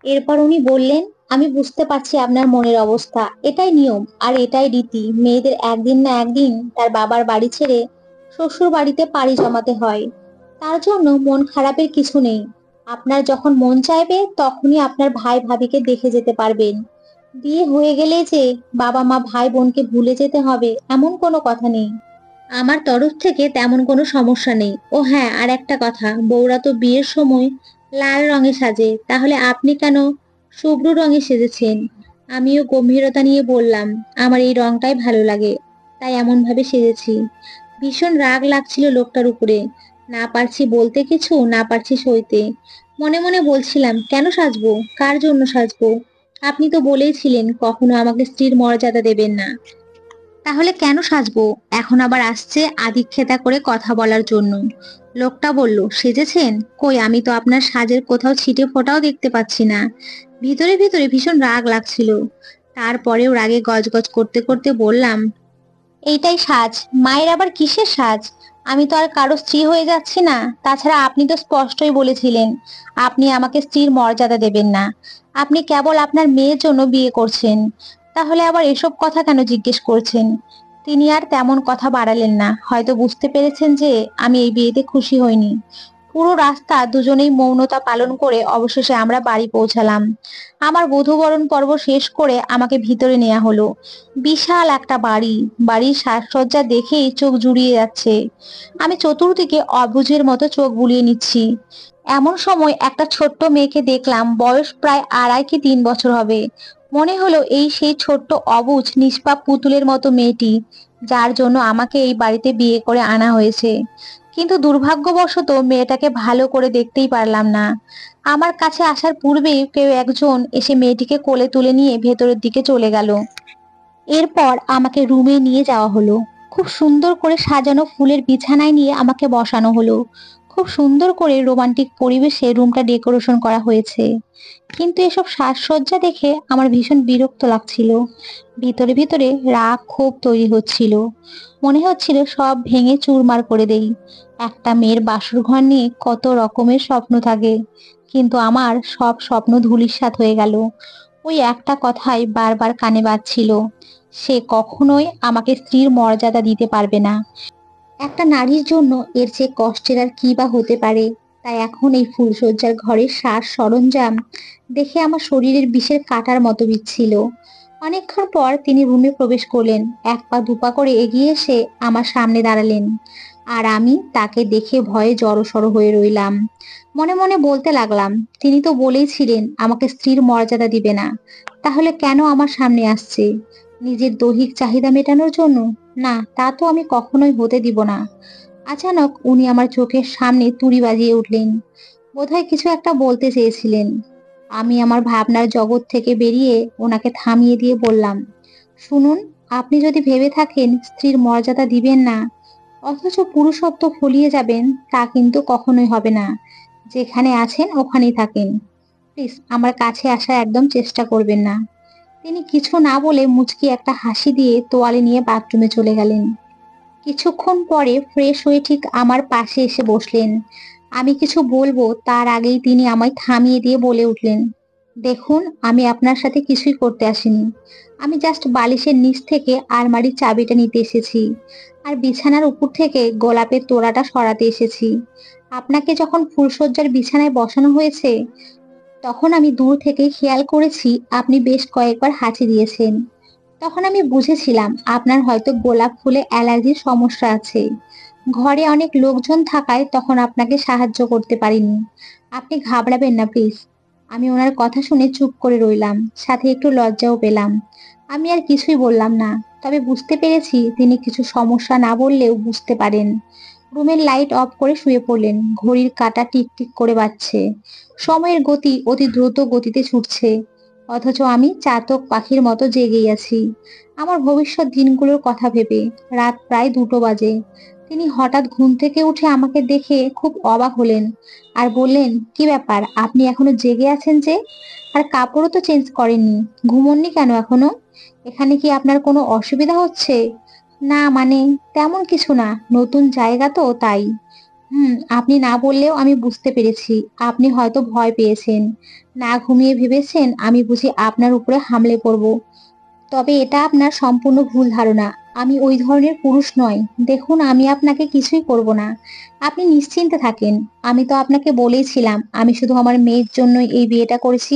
এরপর উনি বললেন, আমি বুঝতে পারছি আপনার মনের অবস্থা। এটাই নিয়ম আর এটাই রীতি। মেয়েদের একদিন না একদিন তার বাবার বাড়ি ছেড়ে শ্বশুর বাড়িতে পাড়ি জমাতে হয়। তার জন্য মন খারাপের কিছু নেই। আপনার যখন মন চাইবে তখনই আপনার ভাই ভাবিকে দেখে যেতে পারবেন। বিয়ে হয়ে গেলে যে বাবা মা ভাই বোনকে ভুলে যেতে হবে এমন কোনো কথা নেই। আমার তরফ থেকে তেমন কোনো সমস্যা নেই। ও হ্যাঁ, আর একটা কথা, বউরা তো বিয়ের সময় লাল রঙে সাজে, তাহলে আপনি কেন শুভ্র রঙে সেজেছেন? আমিও গম্ভীরতা নিয়ে বললাম, আমার এই রংটাই ভালো লাগে, তাই এমন ভাবে সেজেছি। ভীষণ রাগ লাগছিল লোকটার উপরে। না পারছি বলতে কিছু, না পারছি সইতে। মনে মনে বলছিলাম, কেন সাজবো, কার জন্য সাজবো? আপনি তো বলেইছিলেন কখনো আমাকে স্ত্রীর মর্যাদা দেবেন না। তাহলে কেন সাজবো? এখন আবার আসছে আদিক্ষেতা করে কথা বলার জন্য। লোকটা বলল, সেজেছেন? কই, আমি তো আপনার সাজের কোথাও ছিটে ফোঁটাও দেখতে পাচ্ছি না। ভিতরে ভিতরে ভীষণ রাগ লাগছিল। তারপরেও রাগে গজগজ করতে করতে বললাম, এইটাই সাজ। মায়ের আবার কিসের সাজ? আমি তো আর কারো স্ত্রী হয়ে যাচ্ছি না। তাছাড়া আপনি তো স্পষ্টই বলেছিলেন আপনি আমাকে স্ত্রীর মর্যাদা দেবেন না। আপনি কেবল আপনার মেয়ের জন্য বিয়ে করছেন। তাহলে আবার এসব কথা কেন জিজ্ঞেস করছেন? তিনি আর তেমন কথা বাড়ালেন না, হয়তো বুঝতে পেরেছেন যে আমি এই বিয়েতে খুশি হইনি। পুরো রাস্তা দুজনেই মৌনতা পালন করে অবশেষে আমরা বাড়ি পৌঁছালাম। আমার বধূবরণ পর্ব শেষ করে আমাকে ভিতরে নেওয়া হলো। বিশাল একটা বাড়ি, বাড়ির সাজসজ্জা দেখেই চোখ জুড়িয়ে যাচ্ছে। আমি চতুর্দিকে অবুঝের মতো চোখ বুলিয়ে নিচ্ছি। এমন সময় একটা ছোট্ট মেয়েকে দেখলাম, বয়স প্রায় 2.5 কি 3 বছর হবে। মনে হলো এই সেই ছোট্ট অবুঝ নিষ্পাপ পুতুলের মতো মেয়েটি, যার জন্য আমাকে এই বাড়িতে বিয়ে করে আনা হয়েছে। কিন্তু দুর্ভাগ্যবশত মেয়েটাকে ভালো করে দেখতেই পারলাম না। আমার কাছে আসার পূর্বেই কেউ একজন এসে মেয়েটিকে কোলে তুলে নিয়ে ভেতরের দিকে চলে গেল। এরপর আমাকে রুমে নিয়ে যাওয়া হলো। খুব সুন্দর করে সাজানো ফুলের বিছানায় নিয়ে আমাকে বসানো হলো। খুব সুন্দর করে রোমান্টিক পরিবেশে রুমটা ডেকোরেশন করা হয়েছে। কিন্তু এসব সাজসজ্জা দেখে আমার ভীষণ বিরক্ত লাগছিল। ভিতরে ভিতরে রাগ ক্ষোভ তৈরি হচ্ছিল। মনে হচ্ছিল সব ভেঙে চুরমার করে দেই। একটা মেয়ের বাসর ঘর নিয়ে কত রকমের স্বপ্ন থাকে, কিন্তু আমার সব স্বপ্ন ধূলিসাৎ হয়ে গেল। ওই একটা কথাই বারবার কানে বাজছিল, সে কখনোই আমাকে স্ত্রীর মর্যাদা দিতে পারবে না। একটা নারীর জন্য এর চেয়ে কষ্টের আর কি বা হতে পারে। তাই এখন এই ফুলশয্যার ঘরের সাজ সরঞ্জাম দেখে আমার শরীরের বিষের কাঁটার মতো বিচ্ছিল। অনেকক্ষণ পর তিনি রুমে প্রবেশ করলেন। এক পা দুপা করে এগিয়ে এসে আমার সামনে দাঁড়ালেন, আর আমি তাকে দেখে ভয়ে জড়সড় হয়ে রইলাম। মনে মনে বলতে লাগলাম, তিনি তো বলেইছিলেন আমাকে স্ত্রীর মর্যাদা দিবে না, তাহলে কেন আমার সামনে আসছে? নিজের দৈহিক চাহিদা মেটানোর জন্য? না, তা তো আমি কখনোই হতে দিব না। আচানক উনি আমার চোখের সামনে তুড়ি বাজিয়ে উঠলেন। বোধহয় কিছু একটা বলতে চেয়েছিলেন। আমি আমার ভাবনার জগৎ থেকে বেরিয়ে ওনাকে থামিয়ে দিয়ে বললাম, শুনুন, আপনি যদি ভেবে থাকেন স্ত্রীর মর্যাদা দিবেন না অথচ পুরুষত্ব ফলিয়ে যাবেন, তা কিন্তু কখনোই হবে না। যেখানে আছেন ওখানেই থাকেন। প্লিজ আমার কাছে আসার একদম চেষ্টা করবেন না। তিনি কিছু না বলে মুচকি একটা হাসি দিয়ে তোয়ালে নিয়ে বাথরুমে চলে গেলেন। কিছুক্ষণ পরে ফ্রেশ হয়ে ঠিক আমার পাশে এসে বসলেন। আমি কিছু বলবো তার আগেই তিনি আমায় থামিয়ে দিয়ে বলে উঠলেন, দেখুন, আমি আপনার সাথে কিছুই করতে আসিনি। আমি জাস্ট বালিশের নিচ থেকে আলমারির চাবিটা নিতে এসেছি, আর বিছানার উপর থেকে গোলাপের তোড়াটা সরাতে এসেছি। আপনাকে যখন ফুলশয্যার বিছানায় বসানো হয়েছে, তখন আমি দূর থেকে খেয়াল করেছি আপনি বেশ কয়েকবার হাঁচি দিয়েছেন। তখন আমি বুঝেছিলাম আপনার হয়তো গোলাপ ফুলে অ্যালার্জির সমস্যা আছে। ঘরে অনেক লোকজন থাকায় তখন আপনাকে সাহায্য করতে পারিনি। আপনি ঘাবড়াবেন না প্লিজ। আমি ওনার কথা শুনে চুপ করে রইলাম, সাথে একটু লজ্জাও পেলাম। আমি আর কিছুই বললাম না, তবে বুঝতে পেরেছি তিনি কিছু সমস্যা না বললেও বুঝতে পারেন। রুমের লাইট অফ করে শুয়ে পড়লেন। ঘড়ির কাঁটা টিকটিক করে বাজছে। সময়ের গতি অতি দ্রুত গতিতে ছুটছে, অথচ আমি চাতক পাখির মতো জেগেই আছি আমার ভবিষ্যৎ দিনগুলোর কথা ভেবে। রাত প্রায় 2টো বাজে। তিনি হঠাৎ ঘুম থেকে উঠে আমাকে দেখে খুব অবাক হলেন, আর বললেন, কি ব্যাপার, আপনি এখনো জেগে আছেন যে? আর কাপড়ও তো চেঞ্জ করেননি, ঘুমোননি কেন এখনো? এখানে কি আপনার কোনো অসুবিধা হচ্ছে? না মানে, তেমন কিছু না, নতুন জায়গা তো তাই। আপনি না বললেও আমি বুঝতে পেরেছি আপনি হয়তো ভয় পেয়েছেন। না ঘুমিয়ে ভেবেছেন আমি বুঝি আপনার উপরে হামলে পড়ব। তবে এটা আপনার সম্পূর্ণ ভুল ধারণা। আমি ওই ধরনের পুরুষ নই। দেখুন, আমি আপনাকে কিছুই করব না। আপনি নিশ্চিন্তে থাকেন। আমি তো আপনাকে বলেইছিলাম আমি শুধু আমার মেয়ের জন্যই এই বিয়েটা করেছি।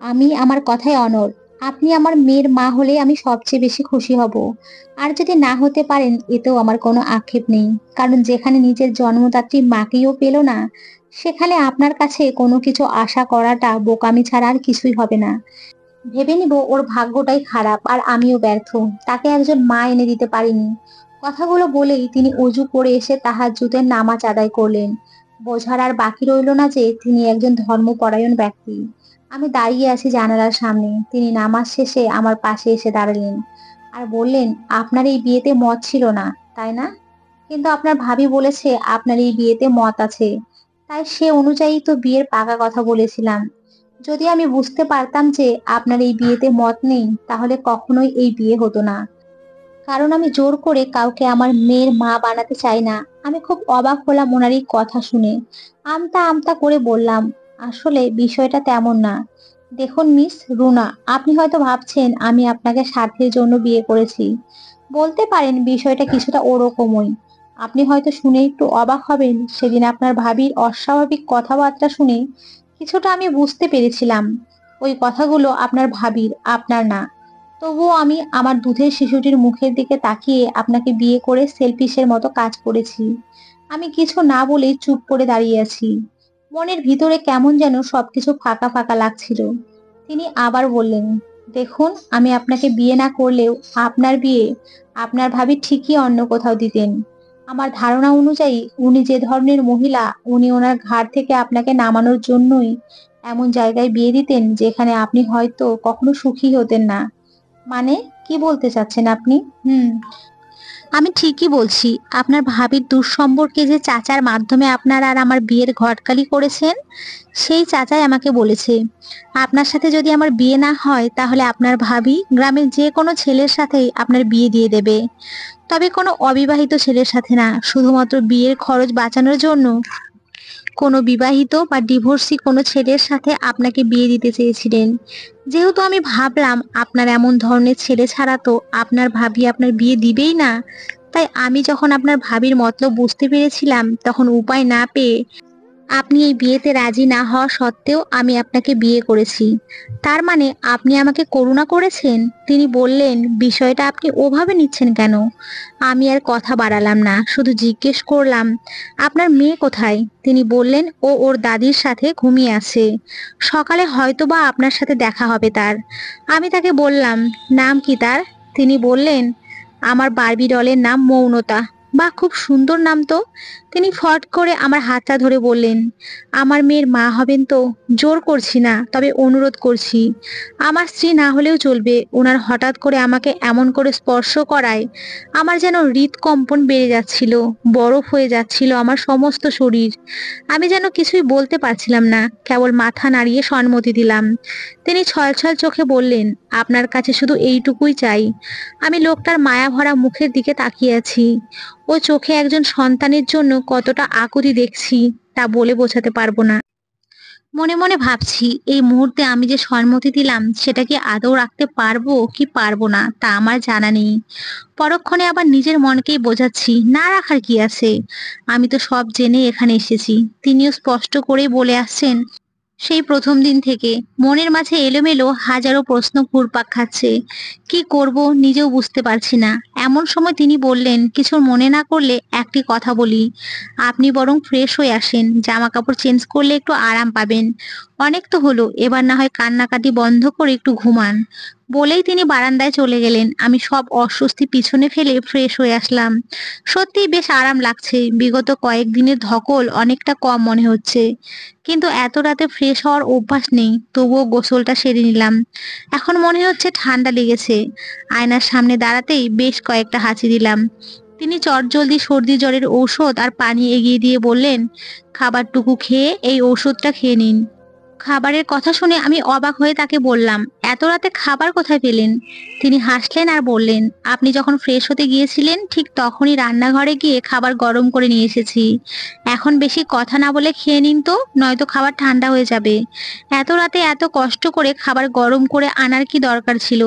আমি আমার কথায় অনড়। আপনি আমার মেয়ের মা হলে আমি সবচেয়ে বেশি খুশি হব। আর যদি না হতে পারেন এতেও আমার কোনো আক্ষেপ নেই। কারণ যেখানে নিজের জন্মদাত্রী মাকেও পেল না, সেখানে আপনার কাছে কোনো কিছু আশা করাটা বোকামি ছাড়া আর কিছুই হবে না। ভেবে নিব ওর ভাগ্যটাই খারাপ আর আমিও ব্যর্থ, তাকে একজন মা এনে দিতে পারিনি। কথাগুলো বলেই তিনি অজু করে এসে তাহাজ্জুদের নামাজ আদায় করলেন। বোঝার আর বাকি রইল না যে তিনি একজন ধর্মপরায়ণ ব্যক্তি। আমি দাঁড়িয়ে আছি জানালার সামনে। তিনি নামাজ শেষে আমার পাশে এসে দাঁড়ালেন আর বললেন, আপনার এই বিয়েতে মত ছিল না, তাই না? কিন্তু আপনার ভাবি বলেছে আপনার এই বিয়েতে মত আছে, তাই সে অনুযায়ী তো বিয়ের পাকা কথা বলেছিলাম। যদি আমি বুঝতে পারতাম যে আপনার এই বিয়েতে মত নেই, তাহলে কখনোই এই বিয়ে হতো না। কারণ আমি জোর করে কাউকে আমার মেয়ের মা বানাতে চাই না। আমি খুব অবাক হলাম ওনার এই কথা শুনে। আমতা আমতা করে বললাম, আসলে বিষয়টা তেমন না। দেখুন মিস রুনা, আপনি হয়তো ভাবছেন আমি আপনাকে স্বার্থের জন্য বিয়ে করেছি। বলতে পারেন বিষয়টা কিছুটা ওরকমই। আপনি হয়তো শুনে একটু অবাক হবেন, সেদিন আপনার ভাবির অস্বাভাবিক কথাবার্তা শুনে কিছুটা আমি বুঝতে পেরেছিলাম ওই কথাগুলো আপনার ভাবির, আপনার না। তবুও আমি আমার দুধের শিশুটির মুখের দিকে তাকিয়ে আপনাকে বিয়ে করে সেলফিশের মতো কাজ করেছি। আমি কিছু না বলেই চুপ করে দাঁড়িয়ে আছি। মনের ভিতরে কেমন যেন সবকিছু ফাঁকা ফাঁকা লাগছিল। তিনি আবার বললেন, দেখুন আমি আপনাকে বিয়ে না করলেও আপনার বিয়ে আপনার ভাবি ঠিকই অন্য কোথাও দিতেন। আমার ধারণা অনুযায়ী উনি যে ধরনের মহিলা, উনি ওনার ঘাড় থেকে আপনাকে নামানোর জন্যই এমন জায়গায় বিয়ে দিতেন যেখানে আপনি হয়তো কখনো সুখী হতেন না। মানে কি বলতে চাচ্ছেন আপনি? হুম, আমি ঠিকই বলছি। আপনার ভাবির দুঃসম্পর্কে যে চাচার মাধ্যমে আপনার আর আমার বিয়ের ঘটকালি করেছেন, সেই চাচাই আমাকে বলেছে, আপনার সাথে যদি আমার বিয়ে না হয় তাহলে আপনার ভাবি গ্রামের যে কোনো ছেলের সাথেই আপনার বিয়ে দিয়ে দেবে। তবে কোনো অবিবাহিত ছেলের সাথে না, শুধুমাত্র বিয়ের খরচ বাঁচানোর জন্য কোনো বিবাহিত বা ডিভোর্সি কোনো ছেলের সাথে আপনাকে বিয়ে দিতে চেয়েছিলেন। যেহেতু আমি ভাবলাম আপনার এমন ধরনের ছেলে ছাড়া তো আপনার ভাবি আপনার বিয়ে দিবেই না, তাই আমি যখন আপনার ভাবির মতলব বুঝতে পেরেছিলাম, তখন উপায় না পেয়ে আপনি এই বিয়েতে রাজি না হওয়া সত্ত্বেও আমি আপনাকে বিয়ে করেছি। তার মানে আপনি আমাকে করুণা করেছেন? তিনি বললেন, বিষয়টা আপনি ওভাবে নিচ্ছেন কেন? আমি আর কথা বাড়ালাম না, শুধু জিজ্ঞেস করলাম, আপনার মেয়ে কোথায়? তিনি বললেন, ও ওর দাদির সাথে ঘুমিয়ে আছে। সকালে হয়তোবা আপনার সাথে দেখা হবে তার। আমি তাকে বললাম, নাম কি তার? তিনি বললেন, আমার বারবি ডলের নাম মৌনতা। বাহ, খুব সুন্দর নাম তো। তিনি ফট করে আমার হাতটা ধরে বললেন, আমার মেয়ের মা হবেন তো? জোর করছি না, তবে অনুরোধ করছি। আমার স্ত্রী না হলেও চলবে। ওনার হঠাৎ করে আমাকে এমন করে স্পর্শ করায় আমার যেন হৃদকম্পন বেড়ে যাচ্ছিল, বরফ হয়ে যাচ্ছিল আমার সমস্ত শরীর। আমি যেন কিছুই বলতে পারছিলাম না, কেবল মাথা নাড়িয়ে সম্মতি দিলাম। তিনি ছলছল চোখে বললেন, আপনার কাছে শুধু এইটুকুই চাই। আমি লোকটার মায়া ভরা মুখের দিকে তাকিয়ে আছি। ও চোখে একজন সন্তানের জন্য কতটা আকুতি দেখছি তা বলে বোঝাতে পারবো না। মনে মনে ভাবছি, এই মুহূর্তে আমি যে সম্মতি দিলাম সেটা কি আদৌ রাখতে পারবো কি পারবো না তা আমার জানা নেই। পরক্ষণে আবার নিজের মনকেই বোঝাচ্ছি, না রাখার কি আছে, আমি তো সব জেনে এখানে এসেছি। তিনিও স্পষ্ট করেই বলে আসছেন, সেই প্রথম দিন থেকে মনের মাঝে এলোমেলো হাজারো প্রশ্ন ঘুরপাক খাচ্ছে। কি করব নিজেও বুঝতে পারছি না। এমন সময় তিনি বললেন, কিছু মনে না করলে একটি কথা বলি। আপনি বরং ফ্রেশ হয়ে আসেন, জামা কাপড় চেঞ্জ করলে একটু আরাম পাবেন। অনেক তো হলো, এবার না হয় কান্নাকাটি বন্ধ করে একটু ঘুমান। বলেই তিনি বারান্দায় চলে গেলেন। আমি সব অস্বস্তি পিছনে ফেলে ফ্রেশ হয়ে আসলাম। সত্যিই বেশ আরাম লাগছে। বিগত কয়েকদিনের ধকল অনেকটা কম মনে হচ্ছে। কিন্তু এত রাতে ফ্রেশ হওয়ার অভ্যাস নেই, তবুও গোসলটা সেরে নিলাম। এখন মনে হচ্ছে ঠান্ডা লেগেছে। আয়নার সামনে দাঁড়াতেই বেশ কয়েকটা হাঁচি দিলাম। তিনি চটজলদি সর্দি জ্বরের ঔষধ আর পানি এগিয়ে দিয়ে বললেন, খাবারটুকু খেয়ে এই ওষুধটা খেয়ে নিন। খাবারের কথা শুনে আমি অবাক হয়ে তাকে বললাম, এত রাতে খাবার কোথায় পেলেন? তিনি হাসলেন আর বললেন, আপনি যখন ফ্রেশ হতে গিয়েছিলেন ঠিক তখনই রান্নাঘরে গিয়ে খাবার গরম করে নিয়ে এসেছি। এখন বেশি কথা না বলে খেয়ে নিন তো, নয়তো খাবার ঠান্ডা হয়ে যাবে। এত রাতে এত কষ্ট করে খাবার গরম করে আনার কি দরকার ছিল?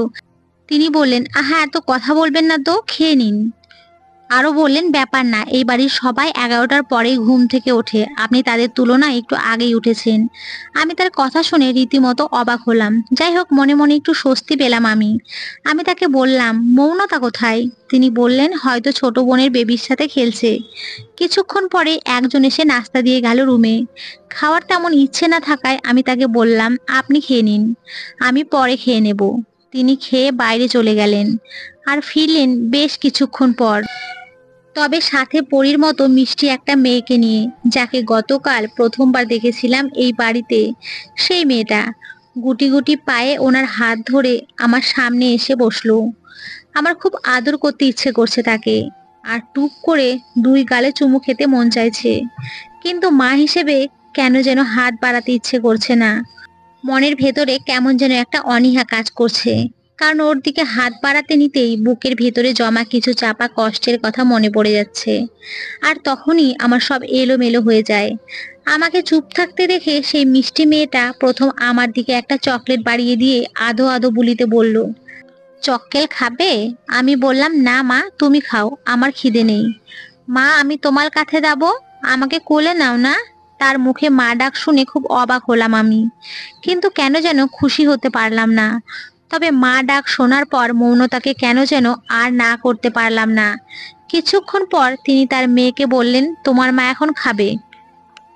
তিনি বললেন, আহা এত কথা বলবেন না তো, খেয়ে নিন। আরো বললেন, ব্যাপার না, এই বাড়ির সবাই 11টার পরেই ঘুম থেকে ওঠে, আপনি তাদের তুলনায় একটু আগেই উঠেছেন। আমি তার কথা শুনে রীতিমতো অবাক হলাম। যাই হোক, মনে মনে একটু স্বস্তি পেলাম আমি। আমি তাকে বললাম, মৌনতা কোথায়? তিনি বললেন, হয়তো ছোট বোনের বেবির সাথে খেলছে। কিছুক্ষণ পরে একজন এসে নাস্তা দিয়ে গেল রুমে। খাওয়ার তেমন ইচ্ছে না থাকায় আমি তাকে বললাম, আপনি খেয়ে নিন, আমি পরে খেয়ে নেব। তিনি খেয়ে বাইরে চলে গেলেন আর ফিরলেন বেশ কিছুক্ষণ পর, তবে সাথে পরীর মতো মিষ্টি একটা মেয়েকে নিয়ে, যাকে গতকাল প্রথমবার দেখেছিলাম এই বাড়িতে। সেই মেয়েটা গুটি গুটি পায়ে ওনার হাত ধরে আমার সামনে এসে বসলো। আমার খুব আদর করতে ইচ্ছে করছে তাকে, আর টুক করে দুই গালে চুমু খেতে মন চাইছে, কিন্তু মা হিসেবে কেন যেন হাত বাড়াতে ইচ্ছে করছে না। মনের ভেতরে কেমন যেন একটা অনীহা কাজ করছে। কারণ ওর দিকে হাত বাড়াতে নিতেই বুকের ভেতরে জমা কিছু চাপা কষ্টের কথা মনে পড়ে যাচ্ছে। আর তখনই আমার সব এলোমেলো হয়ে যায়। আমাকে চুপ থাকতে দেখে সেই মিষ্টি মেয়েটা প্রথম আমার দিকে একটা চকলেট বাড়িয়ে দিয়ে আধো আধো বুলিতে বলল, চক্কেল খাবে? আমি বললাম, না মা, তুমি খাও, আমার খিদে নেই। মা, আমি তোমার কাছে যাবো, আমাকে কোলে নাও না। তার মুখে মা ডাক শুনে খুব অবাক হলাম আমি, কিন্তু কেন যেন খুশি হতে পারলাম না। তবে মা ডাক শোনার পর মৌনতাকে কেন যেন আর না করতে পারলাম না। কিছুক্ষণ পর তিনি তার মেয়েকে বললেন, তোমার মা এখন খাবে,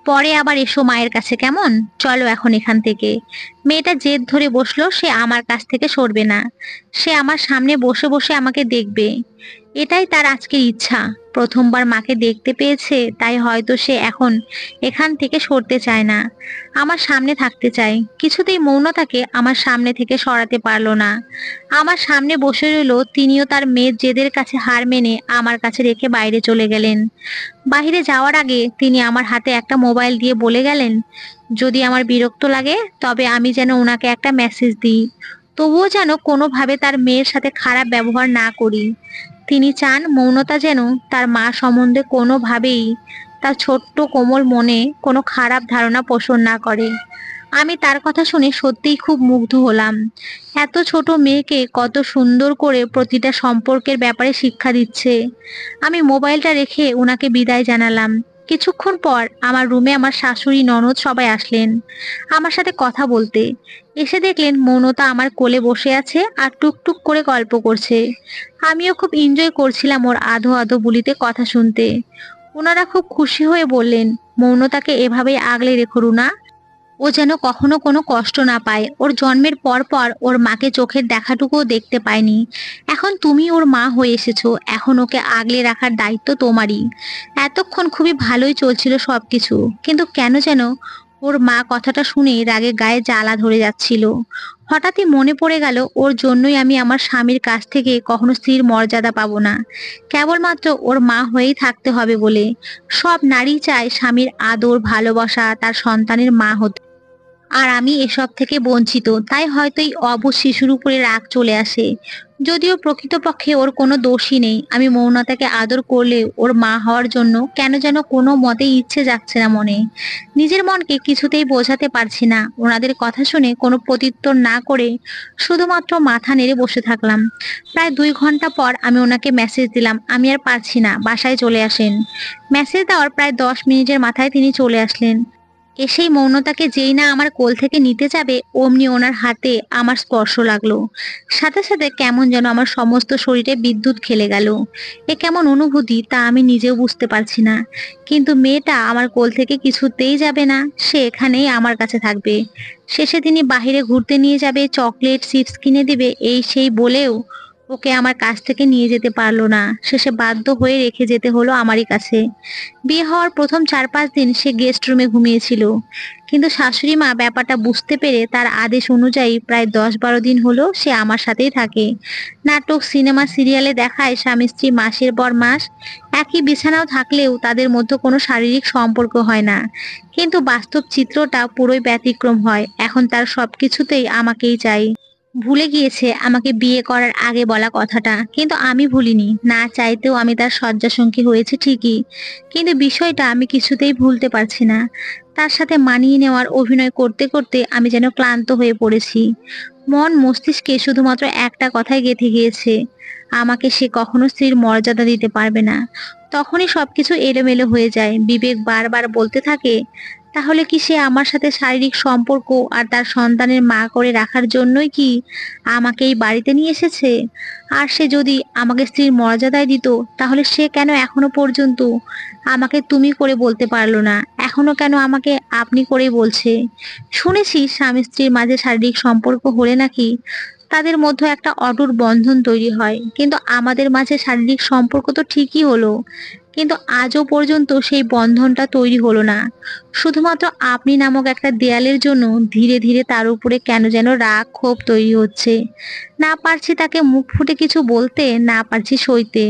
পরে আবার এসো মায়ের কাছে, কেমন? চলো এখন এখান থেকে। মেয়েটা জেদ ধরে বসলো, সে আমার কাছ থেকে সরবে না। সে আমার সামনে বসে বসে আমাকে দেখবে, এটাই তার আজকের ইচ্ছা। প্রথমবার মাকে দেখতে পেয়েছে, তাই হয়তো সে এখন এখান থেকে সরতে চায় না, আমার সামনে থাকতে চায়। কিছুতেই মৌনতাকে আমার সামনে থেকে সরাতে পারলো না। আমার সামনে বসে রইল। তিনিও তার মেয়ের জেদের কাছে হার মেনে আমার কাছে রেখে বাইরে চলে গেলেন। বাইরে যাওয়ার আগে তিনি আমার হাতে একটা মোবাইল দিয়ে বলে গেলেন, যদি আমার বিরক্ত লাগে তবে আমি যেন ওনাকে একটা মেসেজ দিই, তবুও যেন কোনোভাবে তার মেয়ের সাথে খারাপ ব্যবহার না করি। তিনি চান মৌনতা যেন তার মা সম্বন্ধে কোনোভাবেই তার ছোট্ট কোমল মনে কোনো খারাপ ধারণা পোষণ না করে। আমি তার কথা শুনে সত্যিই খুব মুগ্ধ হলাম। এত ছোট মেয়েকে কত সুন্দর করে প্রতিটা সম্পর্কের ব্যাপারে শিক্ষা দিচ্ছে। আমি মোবাইলটা রেখে ওনাকে বিদায় জানালাম। কিছুক্ষণ পর আমার রুমে আমার শাশুড়ি, ননদ সবাই আসলেন আমার সাথে কথা বলতে। এসে দেখলেন মৌনতা আমার কোলে বসে আছে আর টুকটুক করে গল্প করছে। আমিও খুব এনজয় করছিলাম ওর আধো আধো বুলিতে কথা শুনতে। ওনারা খুব খুশি হয়ে বললেন, মৌনতাকে এভাবেই আগলে রেখো রুনা, ও যেন কখনো কোনো কষ্ট না পায়। ওর জন্মের পর পর ওর মাকে চোখের দেখাটুকুও দেখতে পায়নি, এখন তুমি ওর মা হয়ে এসেছো, এখন ওকে আগলে রাখার দায়িত্ব তোমারই। এতক্ষণ খুবই ভালোই চলছিল সবকিছু, কিন্তু কেন যেন ওর মা কথাটা শুনে রাগে গায়ে জ্বালা ধরে যাচ্ছিল। হঠাৎই মনে পড়ে গেল, ওর জন্যই আমি আমার স্বামীর কাছ থেকে কখনো স্ত্রীর মর্যাদা পাবো না, কেবলমাত্র ওর মা হয়েই থাকতে হবে বলে। সব নারী চায় স্বামীর আদর ভালোবাসা, তার সন্তানের মা হতে, আর আমি এসব থেকে বঞ্চিত। তাই হয়তো এই অবুঝ শিশুর উপরে রাগ চলে আসে, যদিও প্রকৃতপক্ষে ওর কোনো দোষই নেই। আমি মৌনতাকে আদর করলে ওর মা হওয়ার জন্য কেন যেন কোনো মতেই ইচ্ছে যাচ্ছে না মনে। নিজের মনকে কিছুতেই বোঝাতে পারছি না। ওনাদের কথা শুনে কোনো প্রত্যুত্তর না করে শুধুমাত্র মাথা নেড়ে বসে থাকলাম। প্রায় 2 ঘন্টা পর আমি ওনাকে মেসেজ দিলাম, আমি আর পারছি না, বাসায় চলে আসেন। মেসেজ দেওয়ার প্রায় 10 মিনিটের মাথায় তিনি চলে আসলেন। এসেই মৌনতাকে যেই না আমার কোল থেকে নিতে যাবে, অমনি ওনার হাতে আমার স্পর্শ লাগলো। সাথে সাথে কেমন যেন আমার সমস্ত শরীরে বিদ্যুৎ খেলে গেল। এ কেমন অনুভূতি তা আমি নিজেও বুঝতে পারছি না। কিন্তু মেয়েটা আমার কোল থেকে কিছুতেই যাবে না, সে এখানেই আমার কাছে থাকবে। শেষে তিনি বাহিরে ঘুরতে নিয়ে যাবে, চকলেট চিপস কিনে দিবে, এই সেই বলেও ওকে আমার কাছ থেকে নিয়ে যেতে পারলো না। শেষে বাধ্য হয়ে রেখে যেতে হলো আমারই কাছে। বিয়ে হওয়ার প্রথম 4-5 দিন সে গেস্ট রুমে ঘুমিয়েছিল, কিন্তু শাশুড়ি মা ব্যাপারটা বুঝতে পেরে তার আদেশ অনুযায়ী প্রায় 10-12 দিন হলো সে আমার সাথেই থাকে। নাটক, সিনেমা, সিরিয়ালে দেখায় স্বামী স্ত্রী মাসের পর মাস একই বিছানাও থাকলেও তাদের মধ্যে কোনো শারীরিক সম্পর্ক হয় না, কিন্তু বাস্তব চিত্রটা পুরোই ব্যতিক্রম হয়। এখন তার সবকিছুতেই আমাকেই চাই। ভুলে গিয়েছে আমাকে বিয়ে করার আগে বলা কথাটা, কিন্তু আমি ভুলিনি। না চাইতেও আমি তার শয্যাসঙ্গী হয়েছে ঠিকই, কিন্তু বিষয়টা আমি কিছুতেই ভুলতে পারছি না। তার সাথে মানিয়ে নেওয়ার অভিনয় করতে করতে আমি যেন ক্লান্ত হয়ে পড়েছি। মন মস্তিষ্কে শুধুমাত্র একটা কথাই গেঁথে গিয়েছে, আমাকে সে কখনো স্ত্রীর মর্যাদা দিতে পারবে না। তখনই সবকিছু এলোমেলো হয়ে যায়। বিবেক বারবার বলতে থাকে, তাহলে কি সে আমার সাথে শারীরিক সম্পর্ক আর তার সন্তানের মা করে রাখার জন্যই কি আমাকে এই বাড়িতে নিয়ে এসেছে? আর সে যদি আমাকে স্ত্রীর মর্যাদায় দিত, তাহলে সে কেন এখনো পর্যন্ত আমাকে তুমি করে বলতে পারলো না? এখনো কেন আমাকে আপনি করেই বলছে? শুনেছি স্বামী স্ত্রীর মাঝে শারীরিক সম্পর্ক হলে নাকি তাদের মধ্যে একটা অটুট বন্ধন তৈরি হয়, কিন্তু আমাদের মাঝে শারীরিক সম্পর্ক তো ঠিকই হলো, কিন্তু আজও পর্যন্ত সেই বন্ধনটা তৈরি হলো না। শুধুমাত্র আপনি নামক একটা দেয়ালের জন্য ধীরে ধীরে তার উপরে কেন যেন রাগ ক্ষোভ তৈরি হচ্ছে। না পারছি তাকে মুখ ফুটে কিছু বলতে, না পারছি সইতে।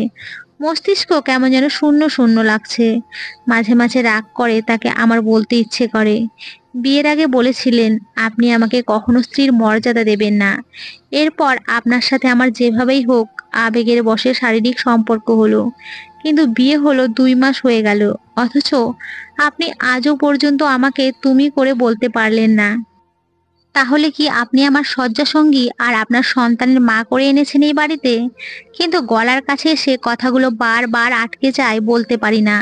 মস্তিষ্ক কেমন যেন শূন্য শূন্য লাগছে। মাঝে মাঝে রাগ করে তাকে আমার বলতে ইচ্ছে করে, বিয়ের আগে বলেছিলেন আপনি আমাকে কখনো স্ত্রীর মর্যাদা দেবেন না। এরপর আপনার সাথে আমার যেভাবেই হোক আবেগের বশে শারীরিক সম্পর্ক হলো, কিন্তু বিয়ে হলো 2 মাস হয়ে গেল, অথচ আপনি আজও পর্যন্ত আমাকে তুমি করে বলতে পারলেন না। তাহলে কি আপনি আমার শয্যাসঙ্গী আর আপনার সন্তানের মা করে এনেছেন এই বাড়িতে? কিন্তু গলার কাছে এসে কথাগুলো বারবার আটকে যায়, বলতে পারি না।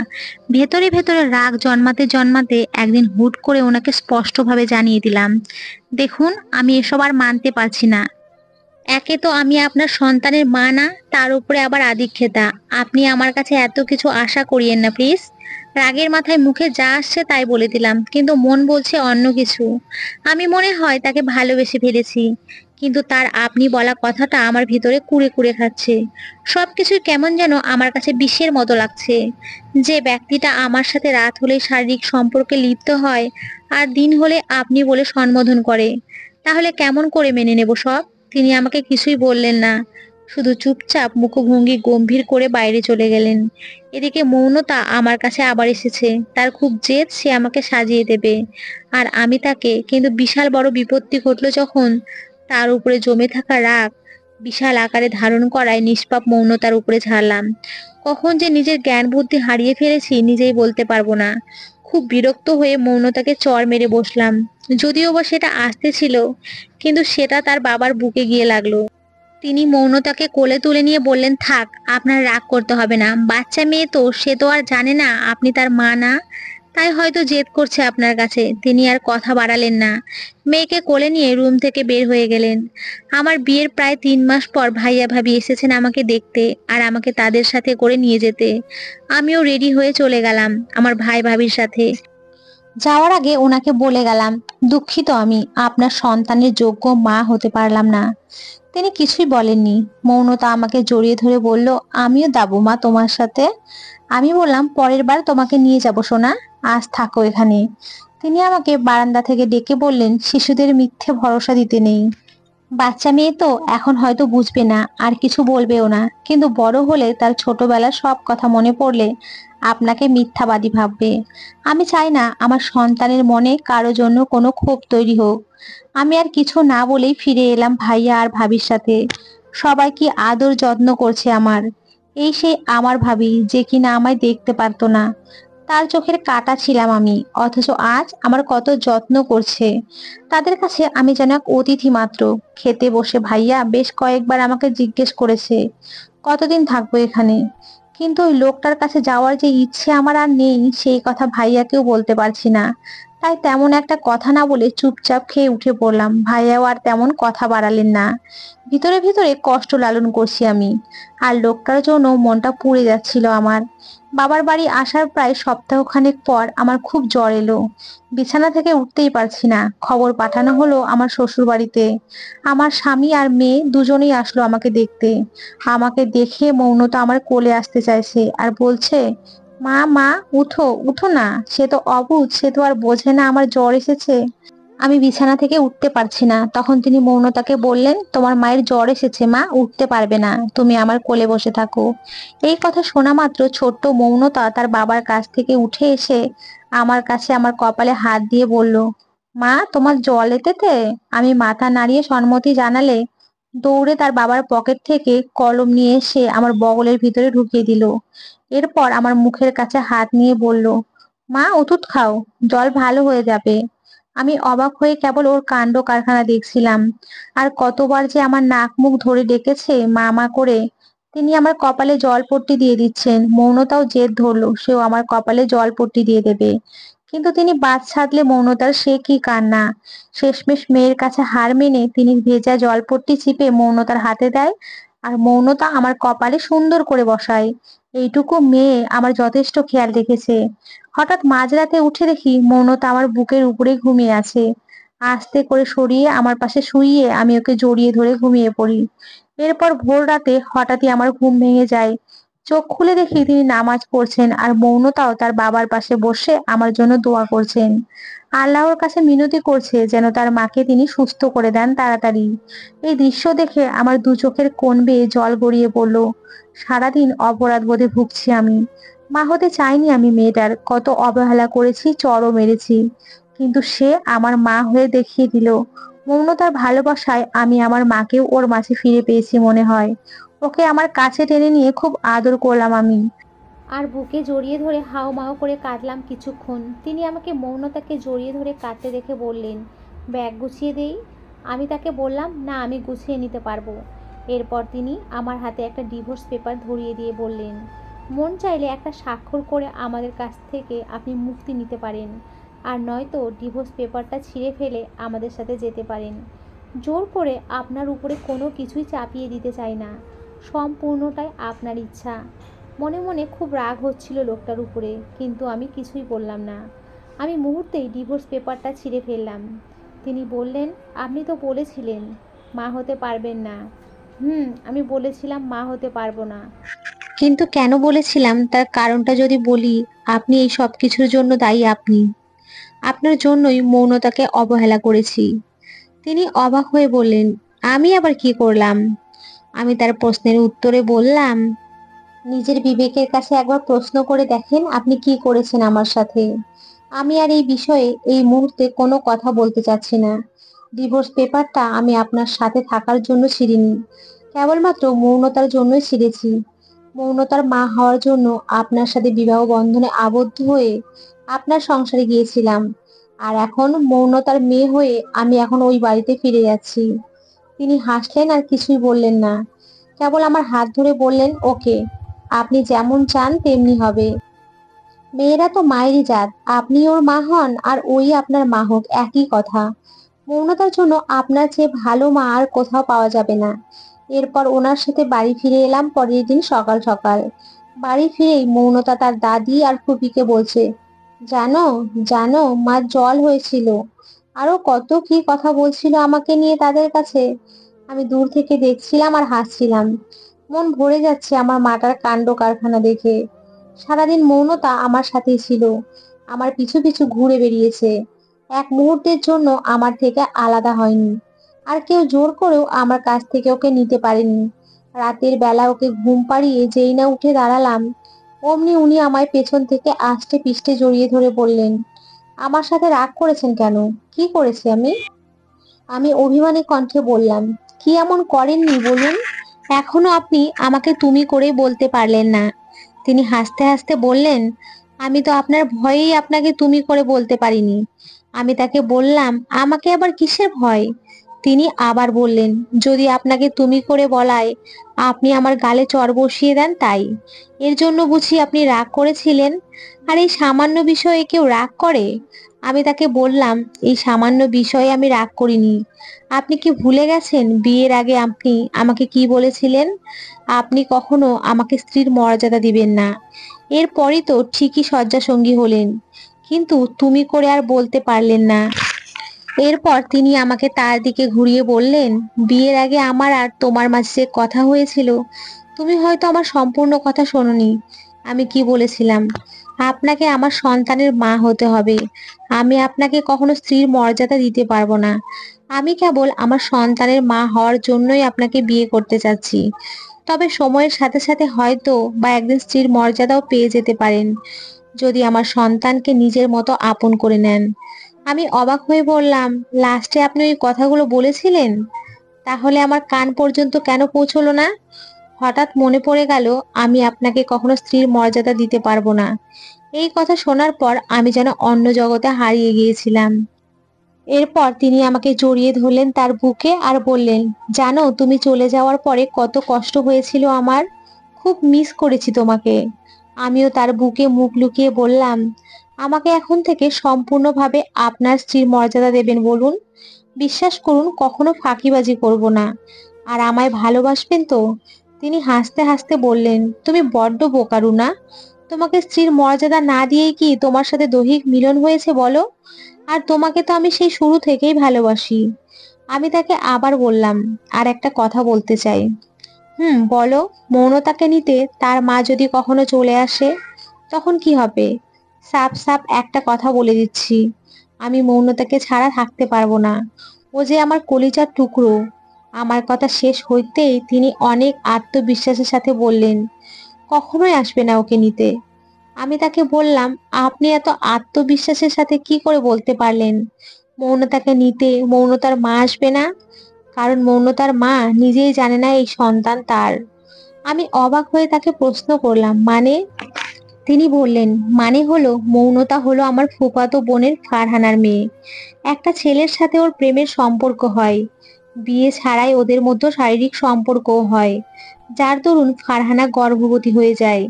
ভেতরে ভেতরে রাগ জন্মাতে জন্মাতে একদিন হুট করে ওনাকে স্পষ্টভাবে জানিয়ে দিলাম, দেখুন আমি এসব আর মানতে পারছি না। একে তো আমি আপনার সন্তানের মা না, তার উপরে আবার আদিক্ষেতা। আপনি আমার কাছে এত কিছু আশা করিয়েন না প্লিজ। রাগের মাথায় মুখে যা আসছে তাই বলে দিলাম, কিন্তু মন বলছে অন্য কিছু। আমি মনে হয় তাকে ভালোবেসে ফেলেছি, কিন্তু তার আপনি বলা কথাটা আমার ভিতরে কুরে কুরে খাচ্ছে। সবকিছুই কেমন যেন আমার কাছে বিষের মতো লাগছে। যে ব্যক্তিটা আমার সাথে রাত হলে শারীরিক সম্পর্কে লিপ্ত হয় আর দিন হলে আপনি বলে সম্বোধন করে, তাহলে কেমন করে মেনে নেব সব? তিনি আমাকে কিছুই বললেন না, শুধু চুপচাপ মুখভঙ্গি গম্ভীর করে বাইরে চলে গেলেন। এদিকে মৌনতা আমার কাছে আবার এসেছে, তার খুব জেদ সে আমাকে সাজিয়ে দেবে আর আমি তাকে। কিন্তু বিশাল বড় বিপত্তি ঘটলো যখন, তার উপরে জমে থাকা রাগ বিশাল আকারে ধারণ করায় নিষ্পাপ মৌনতার উপরে ঝাড়লাম। কখন যে নিজের জ্ঞান বুদ্ধি হারিয়ে ফেলেছি নিজেই বলতে পারবো না। খুব বিরক্ত হয়ে মৌনতাকে চড় মেরে বসলাম, যদিও বা সেটা আস্তে ছিল, কিন্তু সেটা তার বাবার বুকে গিয়ে লাগলো। তিনি মৌনতাকে কোলে তুলে নিয়ে বললেন, থাক, আপনার রাগ করতে হবে না। বাচ্চা মেয়ে তো, সে তো আর জানে না আপনি তার মা না, তাই হয়তো জেদ করছে আপনার কাছে। তিনি আর কথা বাড়ালেন না, মেয়েকে কোলে নিয়ে রুম থেকে বের হয়ে গেলেন। আমার বিয়ের প্রায় 3 মাস পর ভাইয়া ভাবি এসেছেন আমাকে দেখতে আর আমাকে তাদের সাথে করে নিয়ে যেতে। আমিও রেডি হয়ে চলে গেলাম আমার ভাই ভাবির সাথে। যাওয়ার আগে ওনাকে বলে গেলাম, দুঃখিত আমি আপনার সন্তানের যোগ্য মা হতে পারলাম না। তিনি কিছুই বলেননি। মৌনতা আমাকে জড়িয়ে ধরে বলল, আমিও যাবো মা তোমার সাথে। আমি বললাম, পরের বার তোমাকে নিয়ে যাব সোনা, আজ থাকো এখানে। তিনি আমাকে বারান্দা থেকে ডেকে বললেন, শিশুদের মিথ্যে ভরসা দিতে নেই। বাচ্চা মেয়ে তো, এখন হয়তো বুঝবে না আর কিছু বলবেও না, কিন্তু বড় হলে তার ছোটবেলার সব কথা মনে পড়লে আপনাকে মিথ্যাবাদী ভাববে। আমি চাই না আমার সন্তানের মনে কারো জন্য কোনো ক্ষোভ তৈরি হোক। আমি আর কিছু না বলেই ফিরে এলাম ভাইয়া আর ভাবির সাথে। সবাই কি আদর যত্ন করছে আমার। এই সেই আমার ভাবি যে কিনা আমায় দেখতে পারতো না, তার চোখের কাঁটা ছিলাম আমি, অথচ আজ আমার কত যত্ন করছে। তাদের কাছে আমি যেন এক অতিথি মাত্র। খেতে বসে ভাইয়া বেশ কয়েকবার আমাকে জিজ্ঞেস করেছে, কতদিন থাকবো এখানে। কিন্তু ওই লোকটার কাছে যাওয়ার যে ইচ্ছে আমার আর নেই, সেই কথা ভাইয়াকেও বলতে পারছি না। তাই তেমন একটা কথা না বলে চুপচাপ খেয়ে উঠে পড়লাম। ভাইয়াও আর তেমন কথা বাড়ালেন না। ভিতরে ভিতরে কষ্ট লালন করছি আমি, আর লোকটার জন্য মনটা পুড়ে যাচ্ছিল আমার। বাবার বাড়ি আসার প্রায় সপ্তাহখানেক পর আমার খুব জ্বর এলো। বিছানা থেকে উঠতেই পারছি না। খবর পাঠানো হলো আমার শ্বশুর বাড়িতে। আমার স্বামী আর মেয়ে দুজনেই আসলো আমাকে দেখতে। আমাকে দেখে মৌনতা আমার কোলে আসতে চাইছে আর বলছে, মা মা, উঠো উঠো না। সে তো অবুঝ, সে তো আর বোঝে না আমার জ্বর এসেছে। আমি বিছানা থেকে উঠতে পারছি না। তখন তিনি মৌনতাকে বললেন, তোমার মায়ের জ্বর এসেছে মা, উঠতে পারবে না, তুমি আমার কোলে বসে থাকো। এই কথা শোনা মাত্র ছোট্ট মৌনতা তার বাবার কাছ থেকে উঠে এসে আমার কাছে আমার কপালে হাত দিয়ে বলল, মা তোমার জল এতেতে। আমি মাথা নাড়িয়ে সম্মতি জানালে দৌড়ে তার বাবার পকেট থেকে কলম নিয়ে এসে আমার বগলের ভিতরে ঢুকিয়ে দিল। এরপর আমার মুখের কাছে হাত নিয়ে বলল, মা ওষুধ খাও, জল ভালো হয়ে যাবে। আমি অবাক হয়ে কেবল ওর কাণ্ড কারখানা দেখছিলাম। আর কতবার যে আমার নাক মুখ ধরে ডেকেছে মা মা করে। তিনি আমার কপালে জলপট্টি দিয়ে দিচ্ছেন। মৌনতাও জেদ ধরলো, সেও আমার কপালে জলপট্টি দিয়ে দেবে। কিন্তু তিনি বাদ ছাড়লে মৌনতার সে কি কান্না। শেষমেশ মেয়ের কাছে হার মেনে তিনি ভেজা জলপট্টি চিপে মৌনতার হাতে দেয়, আর মৌনতা আমার কপালে সুন্দর করে বসায়। এইটুকু মেয়ে আমার যথেষ্ট খেয়াল রেখেছে। হঠাৎ মাঝরাতে উঠে দেখি মৌনতা আমার বুকের উপরে ঘুমিয়ে আছে। আস্তে করে সরিয়ে আমার পাশে শুইয়ে আমি ওকে জড়িয়ে ধরে ঘুমিয়ে পড়ি। এরপর ভোর রাতে হঠাৎই আমার ঘুম ভেঙে যায়। চোখ খুলে দেখি তিনি নামাজ পড়ছেন আর মৌনতাও তার বাবার পাশে বসে আমার জন্য দোয়া করছেন। আল্লাহর কাছে মিনতি করছে যেন তার মাকে তিনি সুস্থ করে দেন তাড়াতাড়ি। এই দৃশ্য দেখে আমার দু চোখের কোণ বেয়ে জল গড়িয়ে পড়লো। সারাদিন অপরাধ বোধে ভুগছি আমি। মা হতে চাইনি আমি মেয়েটার, কত অবহেলা করেছি, চড়ও মেরেছি। কিন্তু সে আমার মা হয়ে দেখিয়ে দিল মৌনতার ভালোবাসায় আমি আমার মাকেও ওর মাঝে ফিরে পেয়েছি মনে হয়। ওকে আমার কাছে টেনে নিয়ে খুব আদর করলাম আমি, আর বুকে জড়িয়ে ধরে হাউমাউ করে কাঁদলাম কিছুক্ষণ। তিনি আমাকে মৌনতাকে জড়িয়ে ধরে কাঁদতে দেখে বললেন, ব্যাগ গুছিয়ে দেই। আমি তাকে বললাম, না, আমি গুছিয়ে নিতে পারবো। এরপর তিনি আমার হাতে একটা ডিভোর্স পেপার ধরিয়ে দিয়ে বললেন, মন চাইলে একটা স্বাক্ষর করে আমাদের কাছ থেকে আপনি মুক্তি নিতে পারেন, আর নয়তো ডিভোর্স পেপারটা ছিঁড়ে ফেলে আমাদের সাথে যেতে পারেন। জোর করে আপনার উপরে কোনো কিছুই চাপিয়ে দিতে চাই না, সম্পূর্ণটাই আপনার ইচ্ছা। মনে মনে খুব রাগ হচ্ছিল লোকটার উপরে, কিন্তু আমি কিছুই বললাম না। আমি মুহূর্তেই ডিভোর্স পেপারটা ছিঁড়ে ফেললাম। তিনি বললেন, আপনি তো বলেছিলেন মা হতে পারবেন না। আমি বলেছিলাম মা হতে পারবো না। কিন্তু কেন বলেছিলাম তার কারণটা যদি বলি, আপনি এই সব কিছুর জন্য দায়ী। আপনার জন্যই মৌনতাকে অবহেলা করেছি। তিনি অবাক হয়ে বললেন, আমি আবার কি করলাম? আমি তার প্রশ্নের উত্তরে বললাম, নিজের বিবেকের কাছে একবার প্রশ্ন করে দেখেন আপনি কি করেছেন আমার সাথে। আমি আর এই বিষয়ে এই মুহূর্তে কোনো কথা বলতে চাচ্ছি না। ডিভোর্স পেপারটা আমি আপনার সাথে থাকার জন্য ছিঁড়িনি, কেবলমাত্র মৌনতার জন্যই ছিঁড়েছি। মৌনতার মা হওয়ার জন্য আপনার সাথে বিবাহ বন্ধনে আবদ্ধ হয়ে আপনার সংসারে গিয়েছিলাম, আর এখন মৌনতার মেয়ে হয়ে আমি এখন ওই বাড়িতে ফিরে যাচ্ছি। তিনি হাসলেন আর কিছুই বললেন না, কেবল আমার হাত ধরে বললেন, ওকে, আপনি যেমন চান তেমনি হবে। মেয়েরা তো মায়েরই জাত, আপনি ওর মা হন আর ওই আপনার মা হোক, একই কথা। মৌনতার জন্য আপনার চেয়ে ভালো মা আর কোথাও পাওয়া যাবে না। এরপর ওনার সাথে বাড়ি ফিরে এলাম পরের দিন সকাল সকাল। বাড়ি ফিরেই মৌনতা তার দাদি আর ফুপিকে বলছে, জানো জানো মা জল হয়েছিল, আরো কত কি কথা বলছিল আমাকে নিয়ে তাদের কাছে। আমি দূর থেকে দেখছিলাম আর হাসছিলাম। মন ভরে যাচ্ছে আমার মাটার কাণ্ড কারখানা দেখে। সারাদিন মৌনতা আমার সাথেই ছিল, আমার পিছু পিছু ঘুরে বেরিয়েছে, এক মুহূর্তের জন্য আমার থেকে আলাদা হয়নি। আর কেউ জোর করেও আমার কাছ থেকে ওকে নিতে পারেনি। রাতের বেলা ওকে ঘুম পাড়িয়ে যেই না উঠে দাঁড়ালাম, অমনি উনি আমায় পেছন থেকে আষ্টে পিষ্টে জড়িয়ে ধরে বললেন, আমার সাথে রাগ করেছেন কেন? কি করেছি আমি? আমি অভিমানী কণ্ঠে বললাম, কি এমন করেননি বলুন? এখনো আপনি আমাকে তুমি করেই বলতে পারলেন না। তিনি হাসতে হাসতে বললেন, আমি তো আপনার ভয়েই আপনাকে তুমি করে বলতে পারিনি। আমি তাকে বললাম, আমাকে আবার কিসের ভয়? তিনি আবার বললেন, যদি আপনাকে তুমি করে বলায় আপনি আমার গালে চড় বসিয়ে দেন তাই। এর জন্য বুঝি আপনি রাগ করেছিলেন? আর এই সামান্য বিষয়ে কেউ রাগ করে? আমি তাকে বললাম, এই সামান্য বিষয়ে আমি রাগ করিনি। আপনি কি ভুলে গেছেন বিয়ের আগে আপনি আমাকে কি বলেছিলেন? আপনি কখনো আমাকে স্ত্রীর মর্যাদা দিবেন না। এরপরই তো ঠিকই শয্যাসঙ্গী হলেন, কিন্তু তুমি করে আর বলতে পারলেন না। এরপর তিনি আমাকে তার দিকে ঘুরিয়ে বললেন, বিয়ের আগে আমার আর তোমার মাঝে যে কথা হয়েছিল, তুমি হয়তো আমার সম্পূর্ণ কথা শোনোনি। আমি কি বলেছিলাম? আপনাকে আমার সন্তানের মা হতে হবে। আমি আপনাকে কখনো স্ত্রীর মর্যাদা দিতে পারবো না। আমি কেবল আমার সন্তানের মা হওয়ার জন্যই আপনাকে বিয়ে করতে চাচ্ছি। তবে সময়ের সাথে সাথে হয়তো বা একদিন স্ত্রীর মর্যাদাও পেয়ে যেতে পারেন, যদি আমার সন্তানকে নিজের মতো আপন করে নেন। আমি অবাক হয়ে বললাম, লাস্টে আপনি ওই কথাগুলো বলেছিলেন? তাহলে আমার কান পর্যন্ত কেন পৌঁছলো না? হঠাৎ মনে পড়ে গেল, আমি আপনাকে কখনো স্ত্রীর মর্যাদা দিতে পারবো না। এই কথা শোনার পর আমি যেন অন্য জগতে হারিয়ে গিয়েছিলাম। এরপর তিনি আমাকে জড়িয়ে ধরলেন তার বুকে আর বললেন, জানো তুমি চলে যাওয়ার পরে কত কষ্ট হয়েছিল আমার। খুব মিস করেছি তোমাকে। আমিও তার বুকে মুখ লুকিয়ে বললাম, আমাকে এখন থেকে সম্পূর্ণভাবে আপনার স্ত্রীর মর্যাদা দেবেন বলুন। বিশ্বাস করুন, কখনো ফাঁকিবাজি করব না। আর আমায় ভালোবাসবেন তো? তিনি হাসতে হাসতে বললেন, তুমি বড্ড বোকারু না? তোমাকে স্ত্রীর মর্যাদা না দিয়েই কি তোমার সাথে দৈহিক মিলন হয়েছে বলো? আর তোমাকে তো আমি সেই শুরু থেকেই ভালোবাসি। আমি তাকে আবার বললাম, আর একটা কথা বলতে চাই। বলো। মৌনতাকে নিতে তার মা যদি কখনো চলে আসে, তখন কি হবে? সাপ সাপ একটা কথা বলে দিচ্ছি, আমি মৌনতাকে ছাড়া থাকতে পারবো না। ও যে আমার কলিজার টুকরো। আমার কথা শেষ হইতেই তিনি অনেক আত্মবিশ্বাসের সাথে বললেন, কখনোই আসবে না ওকে নিতে। আমি তাকে বললাম, আপনি এত আত্মবিশ্বাসের সাথে কি করে বলতে পারলেন মৌনতাকে নিতে? মৌনতার মা আসবে না? কারণ মৌনতার মা নিজেই জানে না এই সন্তান তার। আমি অবাক হয়ে তাকে প্রশ্ন করলাম, মানে? তিনি বললেন, মানে হলো মৌনতা হলো আমার ফুফাতো বোনের ফারহানার মেয়ে। একটা ছেলের সাথে ওর প্রেমের সম্পর্ক হয়, বিয়ে ছাড়াই ওদের মধ্যে শারীরিক সম্পর্কও হয়, যার দরুন ফারহানা গর্ভবতী হয়ে যায়।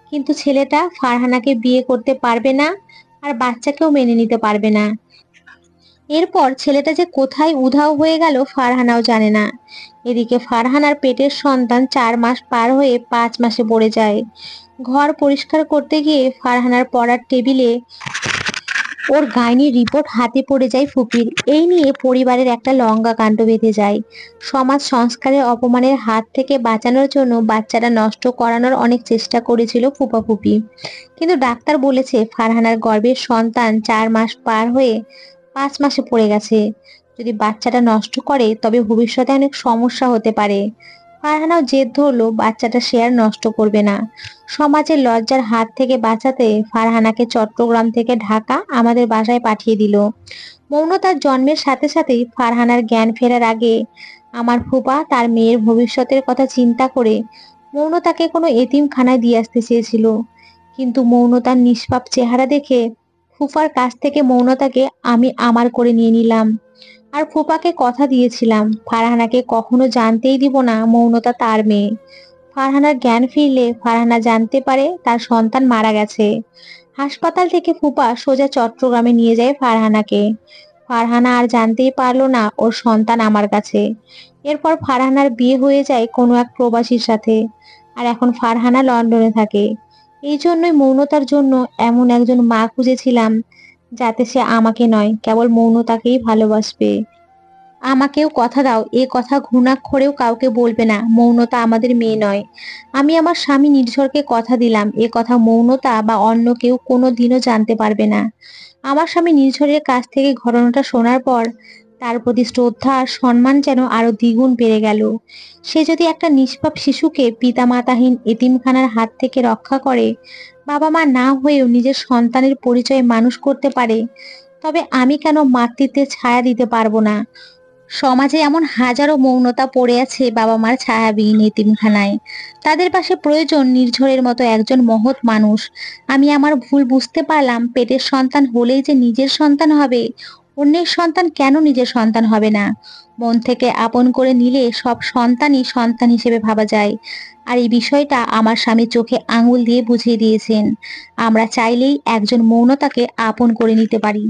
কিন্তু ছেলেটা ফারহানাকে বিয়ে করতে পারবে না, আর বাচ্চাকেও মেনে নিতে পারবে না। এরপর ছেলেটা যে কোথায় উধাও হয়ে গেল ফারহানাও জানে না। এদিকে ফারহানার পেটের সন্তান 4 মাস পার হয়ে 5 মাসে পড়ে যায়। ঘর পরিষ্কার করতে গিয়ে ফারহানার পড়ার টেবিলে ওর গাইনির রিপোর্ট হাতে পড়ে যায় ফুপির। এই নিয়ে পরিবারের একটা লঙ্কা কাণ্ড বেঁধে যায়। সমাজ সংস্কারের অপমানের হাত থেকে বাঁচানোর জন্য বাচ্চাটা নষ্ট করানোর অনেক চেষ্টা করেছিল ফুপা ফুপি, কিন্তু ডাক্তার বলেছে ফারহানার গর্ভের সন্তান 4 মাস পার হয়ে 5 মাসে পড়ে গেছে। যদি বাচ্চাটা নষ্ট করে তবে ভবিষ্যতে অনেক সমস্যা হতে পারে। ফারহানাও জেদ ধরলো বাচ্চাটা সে আর নষ্ট করবে না। সমাজের লজ্জার হাত থেকে বাঁচাতে ফারহানাকে চট্টগ্রাম থেকে ঢাকা আমাদের বাসায় পাঠিয়ে দিল। মৌনতার জন্মের সাথে সাথেই ফারহানার জ্ঞান ফেরার আগে আমার ফুপা তার মেয়ের ভবিষ্যতের কথা চিন্তা করে মৌনতাকে কোনো এতিমখানায় দিয়ে আসতে চেয়েছিল। কিন্তু মৌনতার নিষ্পাপ চেহারা দেখে ফুফার কাছ থেকে মৌনতাকে আমি আমার করে নিয়ে নিলাম। আর ফুপাকে কথা দিয়েছিলাম ফারহানাকে কখনো জানতেই দিব না মৌনতা তার মেয়ে। ফারহানার জ্ঞান ফিরলে ফারহানা জানতে পারে তার সন্তান মারা গেছে। হাসপাতাল থেকে ফুপা সোজা চট্টগ্রামে নিয়ে যায় ফারহানাকে। ফারহানা আর জানতেই পারলো না ওর সন্তান আমার কাছে। এরপর ফারহানার বিয়ে হয়ে যায় কোনো এক প্রবাসীর সাথে। আর এখন ফারহানা লন্ডনে থাকে। এই জন্যই মৌনতার জন্য এমন একজন মা খুঁজেছিলাম, যাতে সে আমাকে নয় কেবল মৌনতাকেই ভালোবাসবে। আমাকেও কথা দাও, এ কথা ঘুণাক্ষরেও কাউকে বলবে না মৌনতা আমাদের মেয়ে নয়। আমি আমার স্বামী নির্ঝরকে কথা দিলাম, এ কথা মৌনতা বা অন্য কেউ কোনো দিনও জানতে পারবে না। আমার স্বামী নির্ঝরের কাছ থেকে ঘটনাটা শোনার পর তার প্রতি শ্রদ্ধা আর সম্মান যেন আরো দ্বিগুণ বেড়ে গেল। সে যদি একটা নিষ্পাপ শিশুকে পিতামাতাহীন এতিমখানার হাত থেকে রক্ষা করে, বাবা মা না হয়েও নিজের সন্তানের পরিচয়ে মানুষ করতে পারে, তবে আমি কেন মাতৃত্বের ছায়া দিতে পারবো না? সমাজে এমন হাজারো মৌনতা পড়ে আছে বাবা মার ছায়াবিহীন এতিমখানায়। তাদের পাশে প্রয়োজন নির্ঝরের মতো একজন মহৎ মানুষ। আমি আমার ভুল বুঝতে পারলাম, পেটের সন্তান হলেই যে নিজের সন্তান হবে, অন্যের সন্তান কেন নিজের সন্তান হবে না? মন থেকে আপন করে নিলে সব সন্তানই সন্তান হিসেবে ভাবা যায়। আর এই বিষয়টা আমার স্বামী চোখে আঙুল দিয়ে বুঝিয়ে দিয়েছেন। আমরা চাইলেই একজন মৌনতাকে আপন করে নিতে পারি।